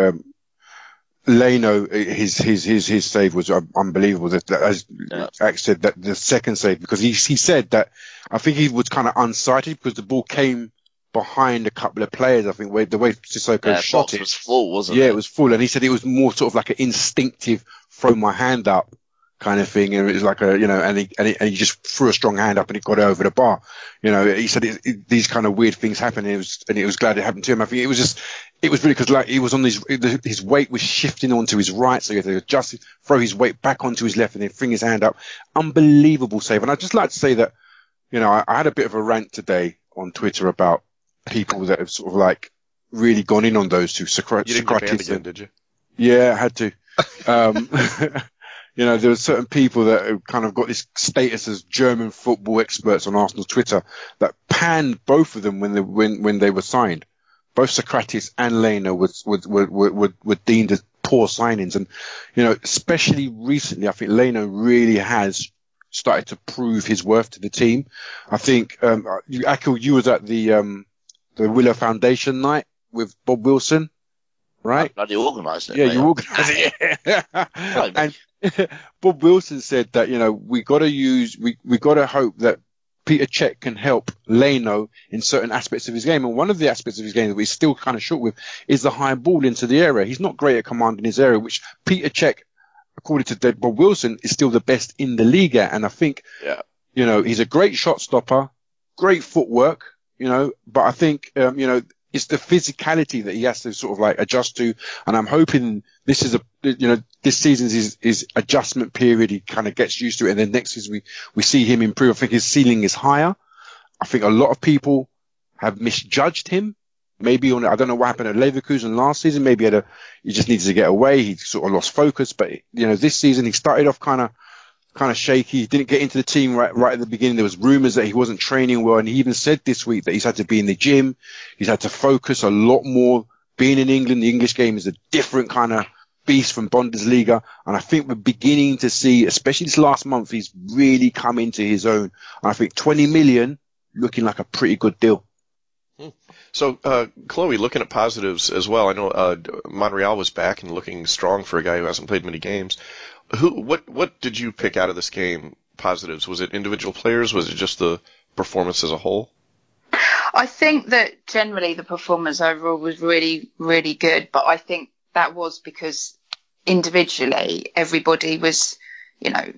Leno, his save was unbelievable. That as Akhil said, that the second save, because he said that I think he was kind of unsighted because the ball came behind a couple of players. I think the way Sissoko shot it was full, wasn't it? Yeah, it was full, and he said it was more sort of like an instinctive throw my hand up kind of thing, and it was like and he just threw a strong hand up and it got over the bar. You know, he said these kind of weird things happen, and it was glad it happened to him. I think it was really because like he was on his weight was shifting onto his right, so he had to adjust, throw his weight back onto his left, and then fling his hand up. Unbelievable save. And I'd just like to say that, you know, I had a bit of a rant today on Twitter about people that have sort of like really gone in on those two. You didn't get banned again, did you? Yeah, I had to. You know, there were certain people that have kind of got this status as German football experts on Arsenal Twitter that panned both of them when they were signed. Both Socrates and Leno were deemed as poor signings, and you know, especially recently, I think Leno really has started to prove his worth to the team. I think Akhil, you was at the Willow Foundation night with Bob Wilson, right? I bloody organised it. Yeah, you organised it. Yeah. Bob Wilson said that, we got to hope that Peter Cech can help Leno in certain aspects of his game. And one of the aspects of his game that we're still kind of short with is the high ball into the area. He's not great at commanding his area, which Peter Cech, according to Bob Wilson, is still the best in the league at. And I think, he's a great shot stopper, great footwork, but I think, it's the physicality that he has to sort of like adjust to. And I'm hoping this is this season's his adjustment period. He kind of gets used to it. And then next season we see him improve. I think his ceiling is higher. I think a lot of people have misjudged him. Maybe I don't know what happened at Leverkusen last season. Maybe he just needed to get away. He sort of lost focus. But, this season he started off kind of shaky. He didn't get into the team right at the beginning. There was rumours that he wasn't training well. And he even said this week that he's had to be in the gym. He's had to focus a lot more. Being in England, the English game is a different kind of beast from Bundesliga. And I think we're beginning to see, especially this last month, he's really come into his own. And I think 20 million looking like a pretty good deal. So, Chloe, looking at positives as well, I know Monreal was back and looking strong for a guy who hasn't played many games. What did you pick out of this game, positives? Was it individual players? Was it just the performance as a whole? I think that generally the performance overall was really, really good, but I think that was because individually everybody was,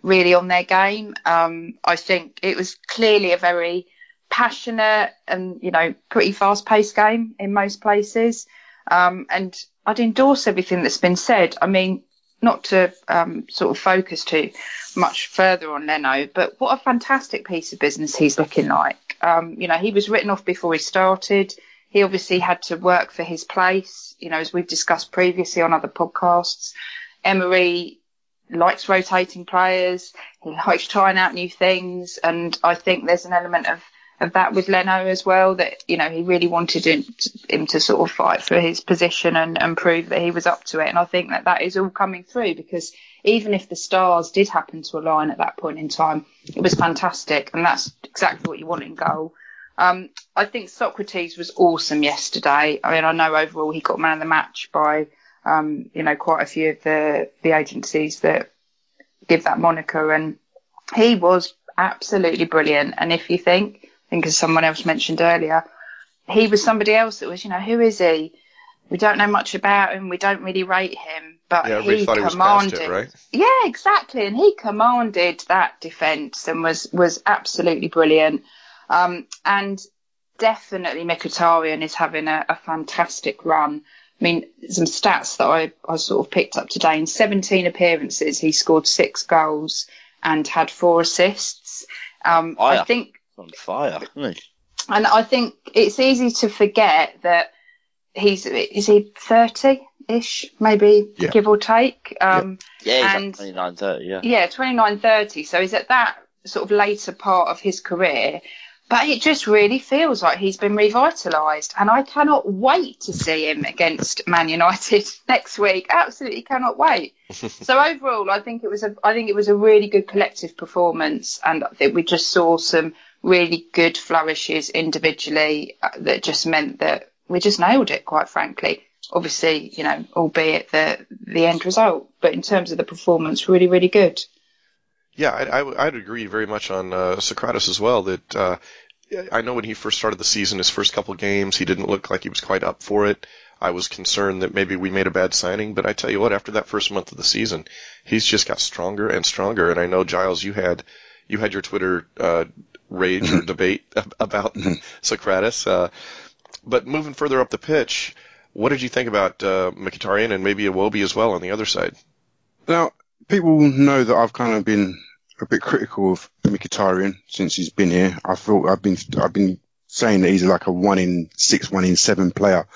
really on their game. I think it was clearly a very passionate and, pretty fast-paced game in most places. And I'd endorse everything that's been said. I mean, not to sort of focus too much further on Leno, but what a fantastic piece of business he's looking like. He was written off before he started. He obviously had to work for his place, as we've discussed previously on other podcasts. Emery likes rotating players. He likes trying out new things. And I think there's an element of that with Leno as well, that, he really wanted him to sort of fight for his position and prove that he was up to it. And I think that is all coming through, because even if the stars did happen to align at that point in time, it was fantastic. And that's exactly what you want in goal. I think Socrates was awesome yesterday. I mean, I know overall he got man of the match by, quite a few of the agencies that give that moniker. And he was absolutely brilliant. And if you think as someone else mentioned earlier, he was somebody else that was, who is he? We don't know much about him. We don't really rate him. But he thought commanded. He was past it, right? Yeah, exactly. And he commanded that defence and was absolutely brilliant. And definitely Mkhitaryan is having a fantastic run. I mean, some stats that I sort of picked up today. In 17 appearances, he scored 6 goals and had 4 assists. I think on fire, isn't he? And I think it's easy to forget that is he 30-ish, maybe, give or take? He's 29, 30, yeah. Yeah, 29, 30. So he's at that sort of later part of his career. But it just really feels like he's been revitalised. And I cannot wait to see him against Man United next week. Absolutely cannot wait. So overall, I think it was a really good collective performance. And I think we just saw some really good flourishes individually that just meant that we just nailed it, quite frankly. Obviously, albeit the end result. But in terms of the performance, really, really good. Yeah, I'd agree very much on Socrates as well, that I know when he first started the season, his first couple games, he didn't look like he was quite up for it. I was concerned that maybe we made a bad signing, but I tell you what, after that first month of the season, he's just got stronger and stronger. And I know, Giles, you had your Twitter rage or debate about Socrates. But moving further up the pitch, what did you think about Mkhitaryan and maybe Iwobi as well on the other side? Now, people know that I've kind of been a bit critical of Mkhitaryan since he's been here. I've been saying that he's like a 1 in 6, 1 in 7 player,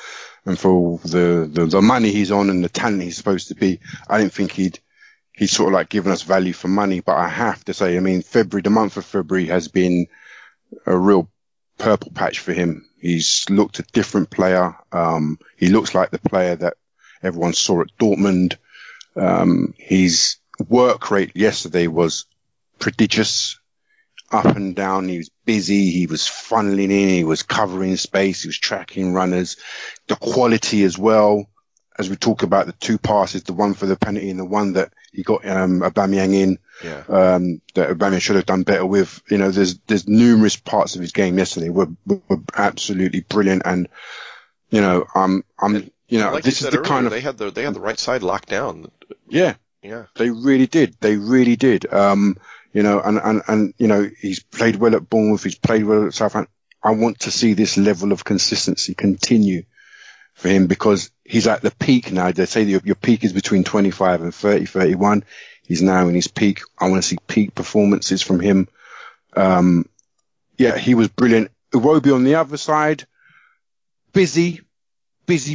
and for the money he's on and the talent he's supposed to be, I didn't think he's sort of like given us value for money. But I have to say, I mean, the month of February has been a real purple patch for him. He's looked a different player. He looks like the player that everyone saw at Dortmund. His work rate yesterday was prodigious, up and down. He was busy. He was funneling in. He was covering space. He was tracking runners. The quality as well, as we talk about the 2 passes, the one for the penalty and the one that he got Aubameyang in. Yeah. That Aubameyang should have done better with. You know, there's numerous parts of his game yesterday were absolutely brilliant, and you know, you know, like this you is said the earlier, kind of they had the right side locked down. yeah. Yeah. They really did. You know, and you know, he's played well at Bournemouth. He's played well at Southampton. I want to see this level of consistency continue for him because he's at the peak now. They say your peak is between 25 and 30, 31. He's now in his peak. I want to see peak performances from him. Yeah, he was brilliant. Iwobi on the other side, busy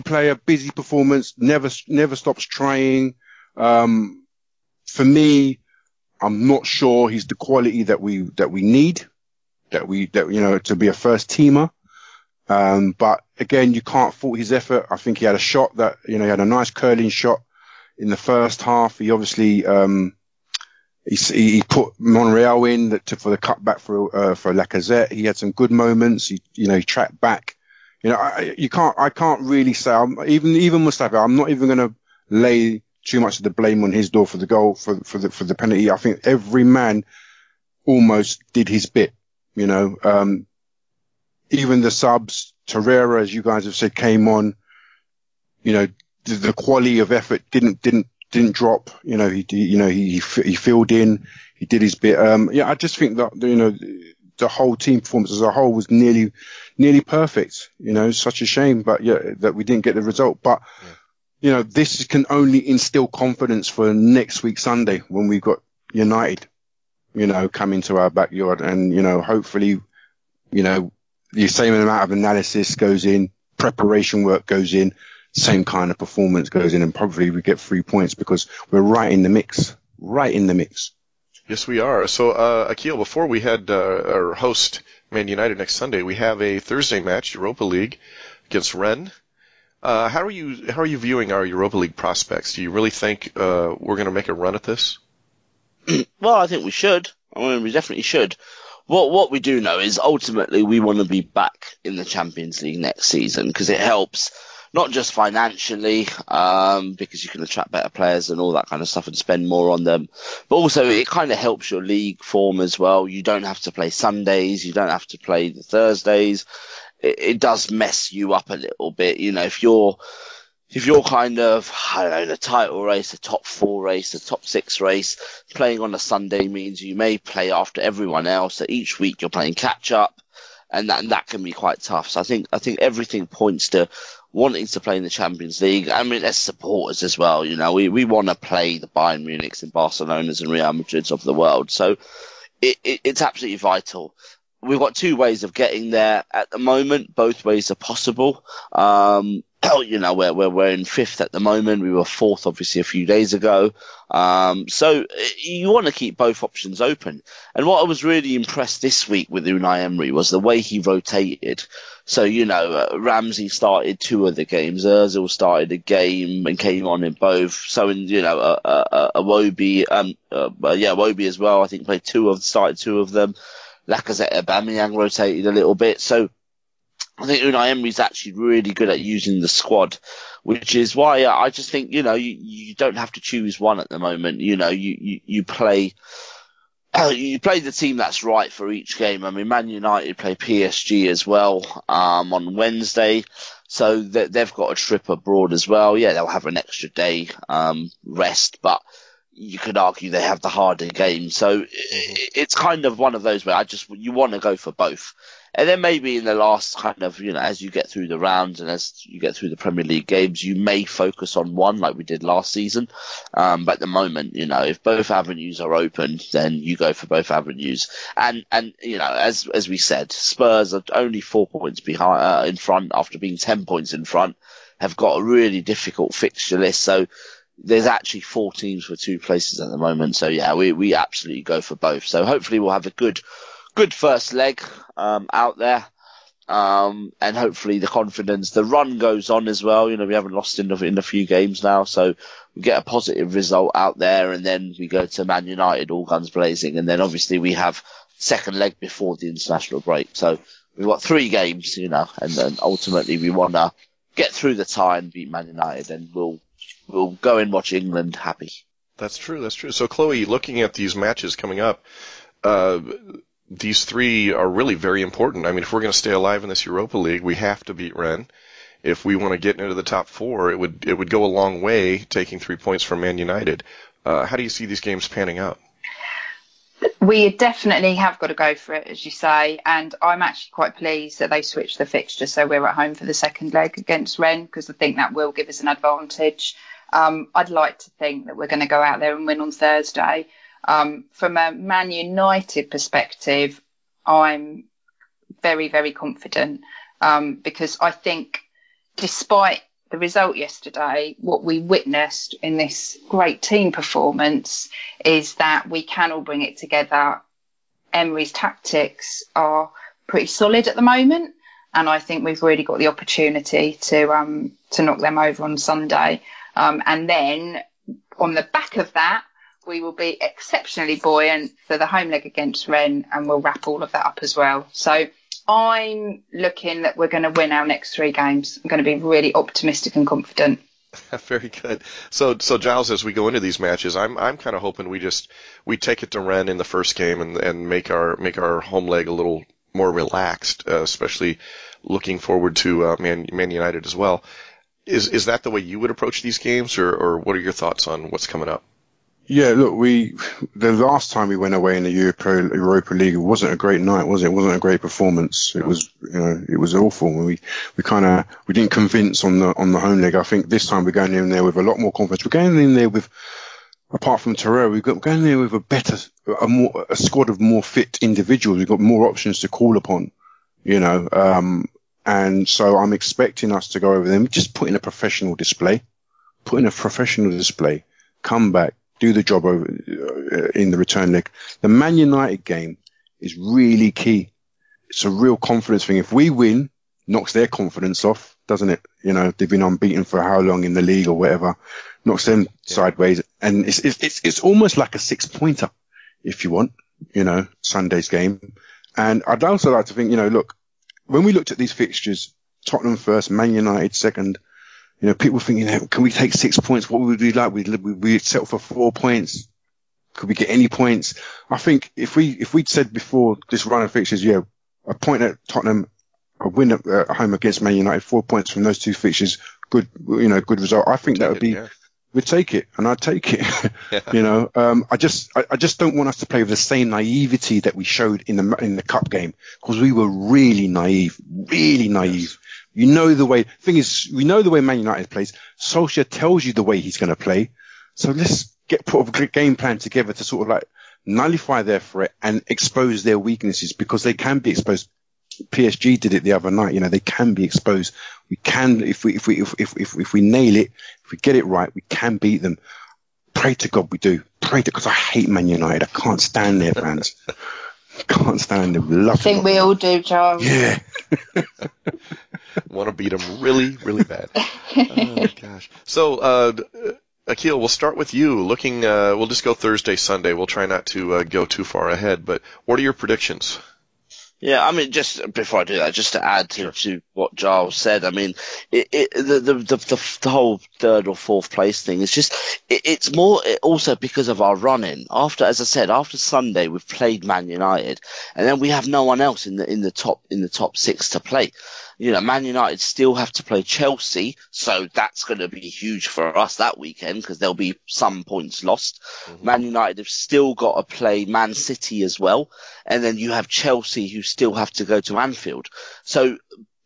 player, busy performance, never stops trying. For me, I'm not sure he's the quality that we need, that you know, to be a first teamer. But again, you can't fault his effort. I think he had a shot that, you know, he had a nice curling shot in the first half. He obviously, he put Monreal in for the cutback for Lacazette. He had some good moments. He tracked back. You know, I can't really say, even Mustafa, I'm not even going to lay too much of the blame on his door for the goal, for the penalty. I think every man almost did his bit, you know. Even the subs, Torreira, as you guys have said, came on, you know, the quality of effort didn't drop. You know, he filled in, he did his bit. Yeah, I just think that, you know, the whole team performance as a whole was nearly perfect. You know, such a shame, but yeah, that we didn't get the result. But, you know, this can only instill confidence for next week Sunday when we've got United, you know, coming to our backyard. And, you know, hopefully, you know, the same amount of analysis goes in, preparation work goes in, same kind of performance goes in, and probably we get 3 points because we're right in the mix. Yes, we are. So, Akhil, before we head or host Man United next Sunday, we have a Thursday match, Europa League, against Rennes. How are you viewing our Europa League prospects? Do you really think we're going to make a run at this? Well, I think we should. I mean, we definitely should. What we do know is ultimately we want to be back in the Champions League next season because it helps not just financially, because you can attract better players and all that kind of stuff and spend more on them, but also it kind of helps your league form as well. You don't have to play Sundays. You don't have to play the Thursdays. It does mess you up a little bit. You know, if you're kind of, I don't know, the title race, the top 4 race, the top 6 race, playing on a Sunday means you may play after everyone else. So each week you're playing catch up, and that can be quite tough. So I think everything points to wanting to play in the Champions League. I mean, as supporters as well, you know, we want to play the Bayern Munichs and Barcelonas and Real Madrids of the world. So it's absolutely vital. We've got 2 ways of getting there at the moment. Both ways are possible. You know, we're in 5th at the moment. We were 4th, obviously, a few days ago. So you want to keep both options open. And what I was really impressed this week with Unai Emery was the way he rotated. So, you know, Ramsey started 2 of the games. Ozil started a game and came on in both. So, you know, Iwobi, Iwobi as well, I think started 2 of them. Lacazette, Aubameyang rotated a little bit. So I think Unai Emery's actually really good at using the squad, which is why I just think, you know, you don't have to choose one at the moment. You know, you play the team that's right for each game. I mean, Man United play PSG as well on Wednesday, so they've got a trip abroad as well. Yeah, they'll have an extra day rest, but you could argue they have the harder game. So it's kind of one of those where you want to go for both. And then maybe in the last kind of, you know, as you get through the rounds and as you get through the Premier League games, you may focus on one like we did last season. But at the moment, you know, if both avenues are open, then you go for both avenues. And you know, as we said, Spurs are only 4 points behind, in front after being 10 points in front, have got a really difficult fixture list. So there's actually 4 teams for 2 places at the moment. So yeah, we absolutely go for both. So hopefully we'll have a good first leg out there, and hopefully the run goes on as well. You know, we haven't lost in a few games now, so we get a positive result out there, and then we go to Man United all guns blazing, and then obviously we have second leg before the international break. So we've got 3 games, you know, and then ultimately we want to get through the tie and beat Man United, and we'll go and watch England happy. That's true. That's true. So, Chloe, looking at these matches coming up, these three are really very important. I mean, if we're going to stay alive in this Europa League, we have to beat Rennes. If we want to get into the top four, it would go a long way taking 3 points from Man United. How do you see these games panning out? We definitely have got to go for it, as you say, and I'm actually quite pleased that they switched the fixture so we're at home for the second leg against Rennes, because I think that will give us an advantage. I'd like to think that we're going to go out there and win on Thursday. From a Man United perspective, I'm very, very confident, because I think despite the result yesterday, what we witnessed in this great team performance is that we can all bring it together. Emery's tactics are pretty solid at the moment, and I think we've really got the opportunity to knock them over on Sunday. And then on the back of that, we will be exceptionally buoyant for the home leg against Rennes, and we'll wrap all of that up as well. So I'm looking that we're going to win our next 3 games. I'm going to be really optimistic and confident. Very good. So Giles, as we go into these matches, I'm kind of hoping we take it to Rennes in the first game and make our home leg a little more relaxed, especially looking forward to Man United as well. Is that the way you would approach these games, or what are your thoughts on what's coming up? Yeah, look, the last time we went away in the Europa League, it wasn't a great night, was it? It wasn't a great performance. It was, it was awful. We didn't convince on the home leg. I think this time we're going in there with a lot more confidence. We're going in there with, apart from Terrell, we're going in there with a squad of more fit individuals. We've got more options to call upon, and so I'm expecting us to go over them, just put in a professional display, come back, do the job over in the return leg. The Man United game is really key. It's a real confidence thing. If we win, knocks their confidence off, doesn't it? They've been unbeaten for how long in the league or whatever, knocks them sideways. And it's almost like a 6-pointer, if you want, Sunday's game. And I'd also like to think, look, when we looked at these fixtures, Tottenham first, Man United second, people thinking, can we take 6 points? What would we like? We'd settle for 4 points. Could we get any points? I think if we'd said before this run of fixtures, a point at Tottenham, a win at home against Man United, 4 points from those 2 fixtures, good result. I think that would be, we'd take it, and I'd take it. Yeah. I just don't want us to play with the same naivety that we showed in the cup game, because we were really naive. Yes. We know the way Man United plays. Solskjaer tells you the way he's going to play. So let's put a game plan together to sort of like nullify their threat and expose their weaknesses, because they can be exposed. PSG did it the other night. They can be exposed. We can, if we nail it, if we get it right, we can beat them. Pray to God we do. Because I hate Man United. I can't stand their fans. Can't stand them. I think we all do, Giles. Yeah. Want to beat them really, really bad. Oh, gosh. So, Akhil, we'll start with you. We'll just go Thursday, Sunday. We'll try not to go too far ahead, but what are your predictions? Yeah, I mean, just before I do that, just to add to what Giles said, I mean, the whole 3rd or 4th place thing is just, it's more also because of our run-in. As I said, after Sunday, we've played Man United, and then we have no one else in the top 6 to play. Man United still have to play Chelsea, so that's going to be huge for us that weekend, because there'll be some points lost. Mm-hmm. Man United have still got to play Man City as well, and then you have Chelsea who still have to go to Anfield. So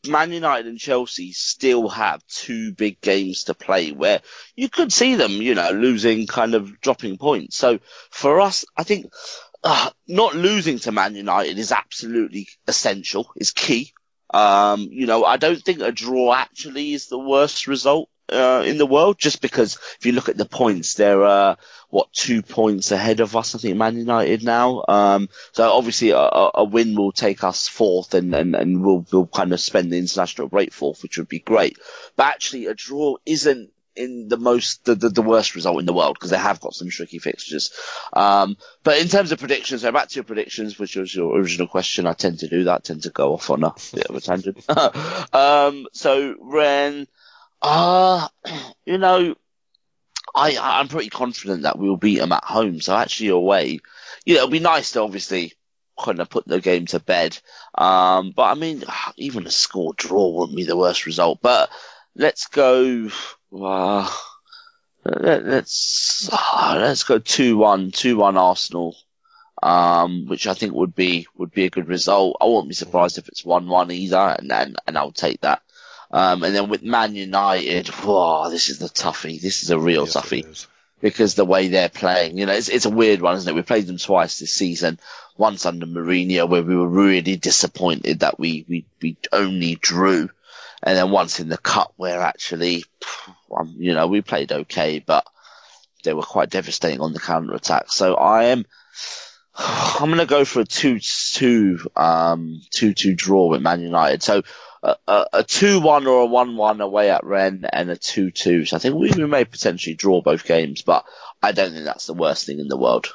Man United and Chelsea still have 2 big games to play, where you could see them, losing, kind of dropping points. So for us, I think not losing to Man United is absolutely essential, is key. I don't think a draw actually is the worst result in the world, just because if you look at the points, they're 2 points ahead of us, I think, Man United now. So obviously a win will take us 4th, and we'll kind of spend the international break 4th, which would be great. But actually a draw isn't in the worst result in the world, because they have got some tricky fixtures. But in terms of predictions, so back to your predictions, which was your original question, I tend to do that, tend to go off on a bit of a tangent. So Rennes, I'm pretty confident that we'll beat them at home. So actually away, it'll be nice to obviously kind of put the game to bed. But I mean, even a score draw wouldn't be the worst result. But let's go. Let's go 2-1 Arsenal. Which I think would be a good result. I won't be surprised if it's 1-1 either, and I'll take that. And then with Man United, this is the toughie. This is a real toughie because the way they're playing, it's a weird one, isn't it? We played them twice this season. Once under Mourinho, where we were really disappointed that we only drew, and then once in the cup where actually, we played okay, but they were quite devastating on the counter attack. So I'm going to go for a 2-2 draw with Man United. So a 2-1 or a 1-1 away at Rennes and a 2-2. So I think we may potentially draw both games, but I don't think that's the worst thing in the world,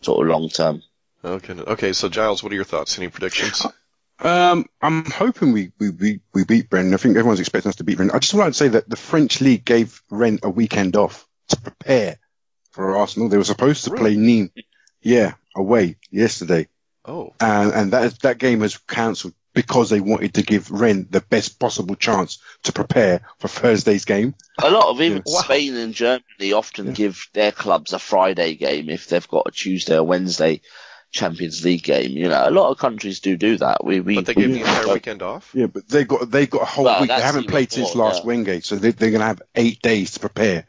sort of long term. Okay, so Giles, what are your thoughts? Any predictions? I'm hoping we beat Rennes. I think everyone's expecting us to beat Rennes. I just wanted to say that the French league gave Rennes a weekend off to prepare for Arsenal. They were supposed to play Nîmes. Yeah, away yesterday. Oh. And that game was cancelled because they wanted to give Rennes the best possible chance to prepare for Thursday's game. A lot of even Spain and Germany often give their clubs a Friday game if they've got a Tuesday or Wednesday Champions League game. A lot of countries do that. But they gave the entire weekend off? Yeah, but they got a whole week. They haven't played since last Wednesday, so they're going to have 8 days to prepare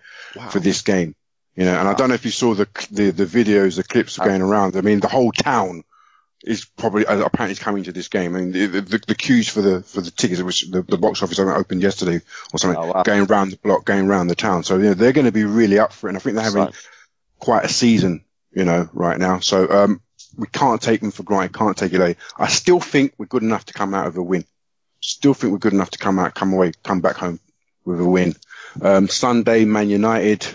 for this game. And I don't know if you saw the videos, the clips going around. I mean, the whole town is probably apparently coming to this game. I mean, the queues for the tickets, which the box office opened yesterday or something, going around the block, going around the town. So they're going to be really up for it. And I think they're having quite a season, right now. So we can't take them for granted. Can't take it away. I still think we're good enough to come out of a win. Still think we're good enough to come back home with a win. Sunday, Man United.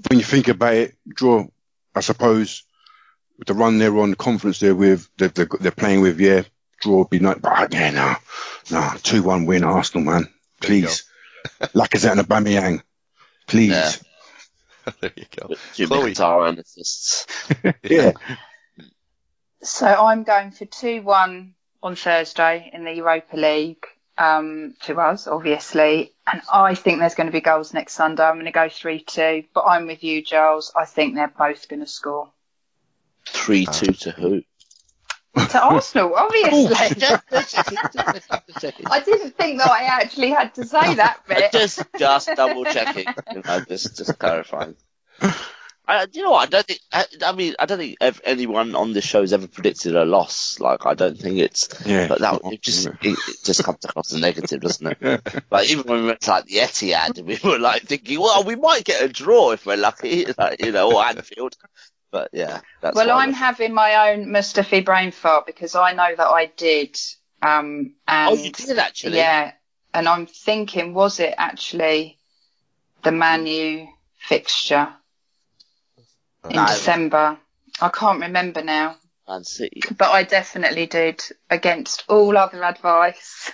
When you think about it, draw, I suppose, with the run they're on, the confidence they're playing with, draw would be nice. But no, 2-1 win Arsenal, man. Please. Lacazette and Aubameyang. Please. Yeah. There you go. Chloe. And assists. Yeah. So I'm going for 2-1 on Thursday in the Europa League. To us, obviously, and I think there's going to be goals next Sunday. I'm going to go 3-2, but I'm with you, Giles. I think they're both going to score. 3-2 to who? To Arsenal, obviously. I didn't think that I actually had to say that bit. Just double checking. Just clarifying. You know what? I don't think anyone on this show has ever predicted a loss. Like, I don't think it's. Yeah. But it just comes across as negative, doesn't it? Like, even when we went to like the Etihad, we were like thinking, well, we might get a draw if we're lucky, or Anfield. But yeah. Well, I'm having my own Mustafi brain fart because I know that I did. And you did actually. Yeah, and I'm thinking, was it actually the Man U fixture? In December. I can't remember now. Man City. But I definitely did, against all other advice.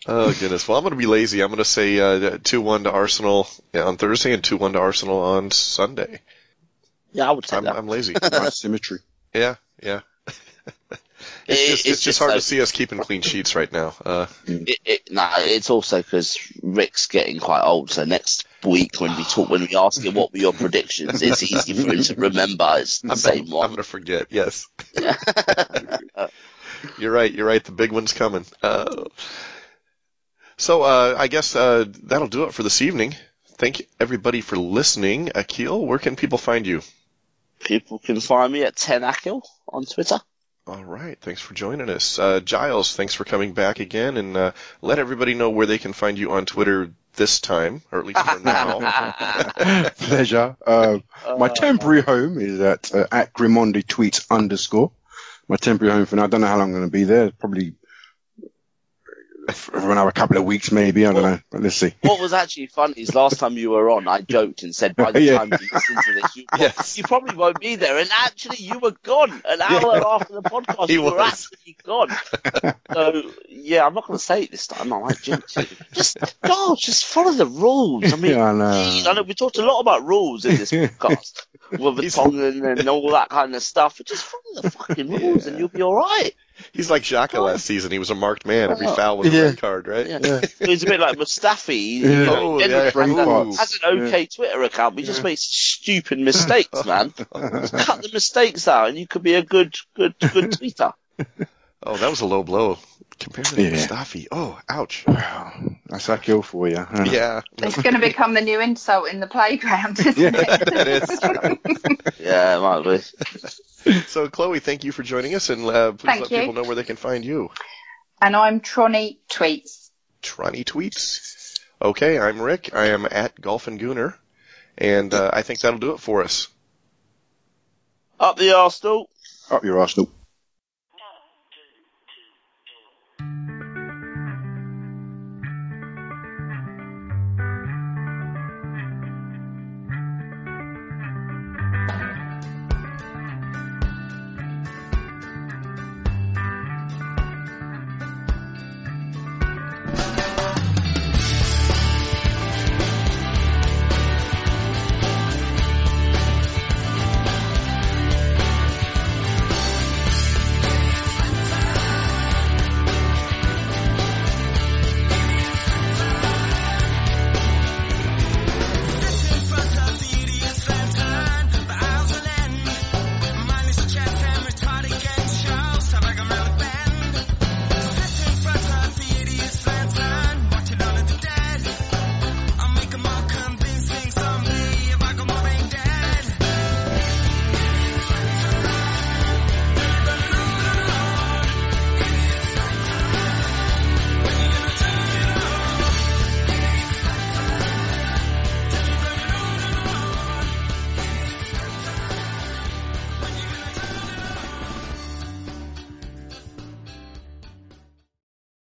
Oh, goodness. Well, I'm going to be lazy. I'm going to say 2-1 to Arsenal on Thursday and 2-1 to Arsenal on Sunday. Yeah, I would say that. I'm lazy. Nice symmetry. Yeah. It's just hard to see us keeping clean sheets right now. It's also because Rick's getting quite old. So next week when we ask him what were your predictions, it's easy for him to remember. It's the same one. I'm going to forget. Yes. You're right. The big one's coming. So I guess that'll do it for this evening. Thank you, everybody, for listening. Akhil, where can people find you? People can find me at 10Akhil on Twitter. All right. Thanks for joining us. Giles, thanks for coming back again. And let everybody know where they can find you on Twitter this time, or at least for now. Pleasure. My temporary home is at Grimondi tweets _. My temporary home for now. I don't know how long I'm going to be there. Probably for another couple of weeks, maybe. I don't know. But let's see. What was actually funny is last time you were on, I joked and said by the time you listen to this, you probably won't be there. And actually, you were gone an hour after the podcast. You were actually gone. So So, yeah, I'm not going to say it this time. I might jinx you. Just follow the rules. I mean, Yeah, I know we talked a lot about rules in this podcast. With the tongue and all that kind of stuff. But just follow the fucking rules and you'll be all right. He's like Xhaka last season. He was a marked man. Every foul was a red card, right? Yeah. He's a bit like Mustafi. Has an okay Twitter account, but he just makes stupid mistakes, man. Just cut the mistakes out, and you could be a good tweeter. Oh, that was a low blow compared to Mustafi. Oh, ouch. That's Akhil for you. Yeah. It's going to become the new insult in the playground, isn't it? It is. Yeah, it might be. So, Chloe, thank you for joining us, and please let people know where they can find you. And I'm Tronny Tweets. Tronny Tweets. Okay, I'm Rick. I am at Golf and Gooner, and I think that'll do it for us. Up the Arsenal. Up your Arsenal.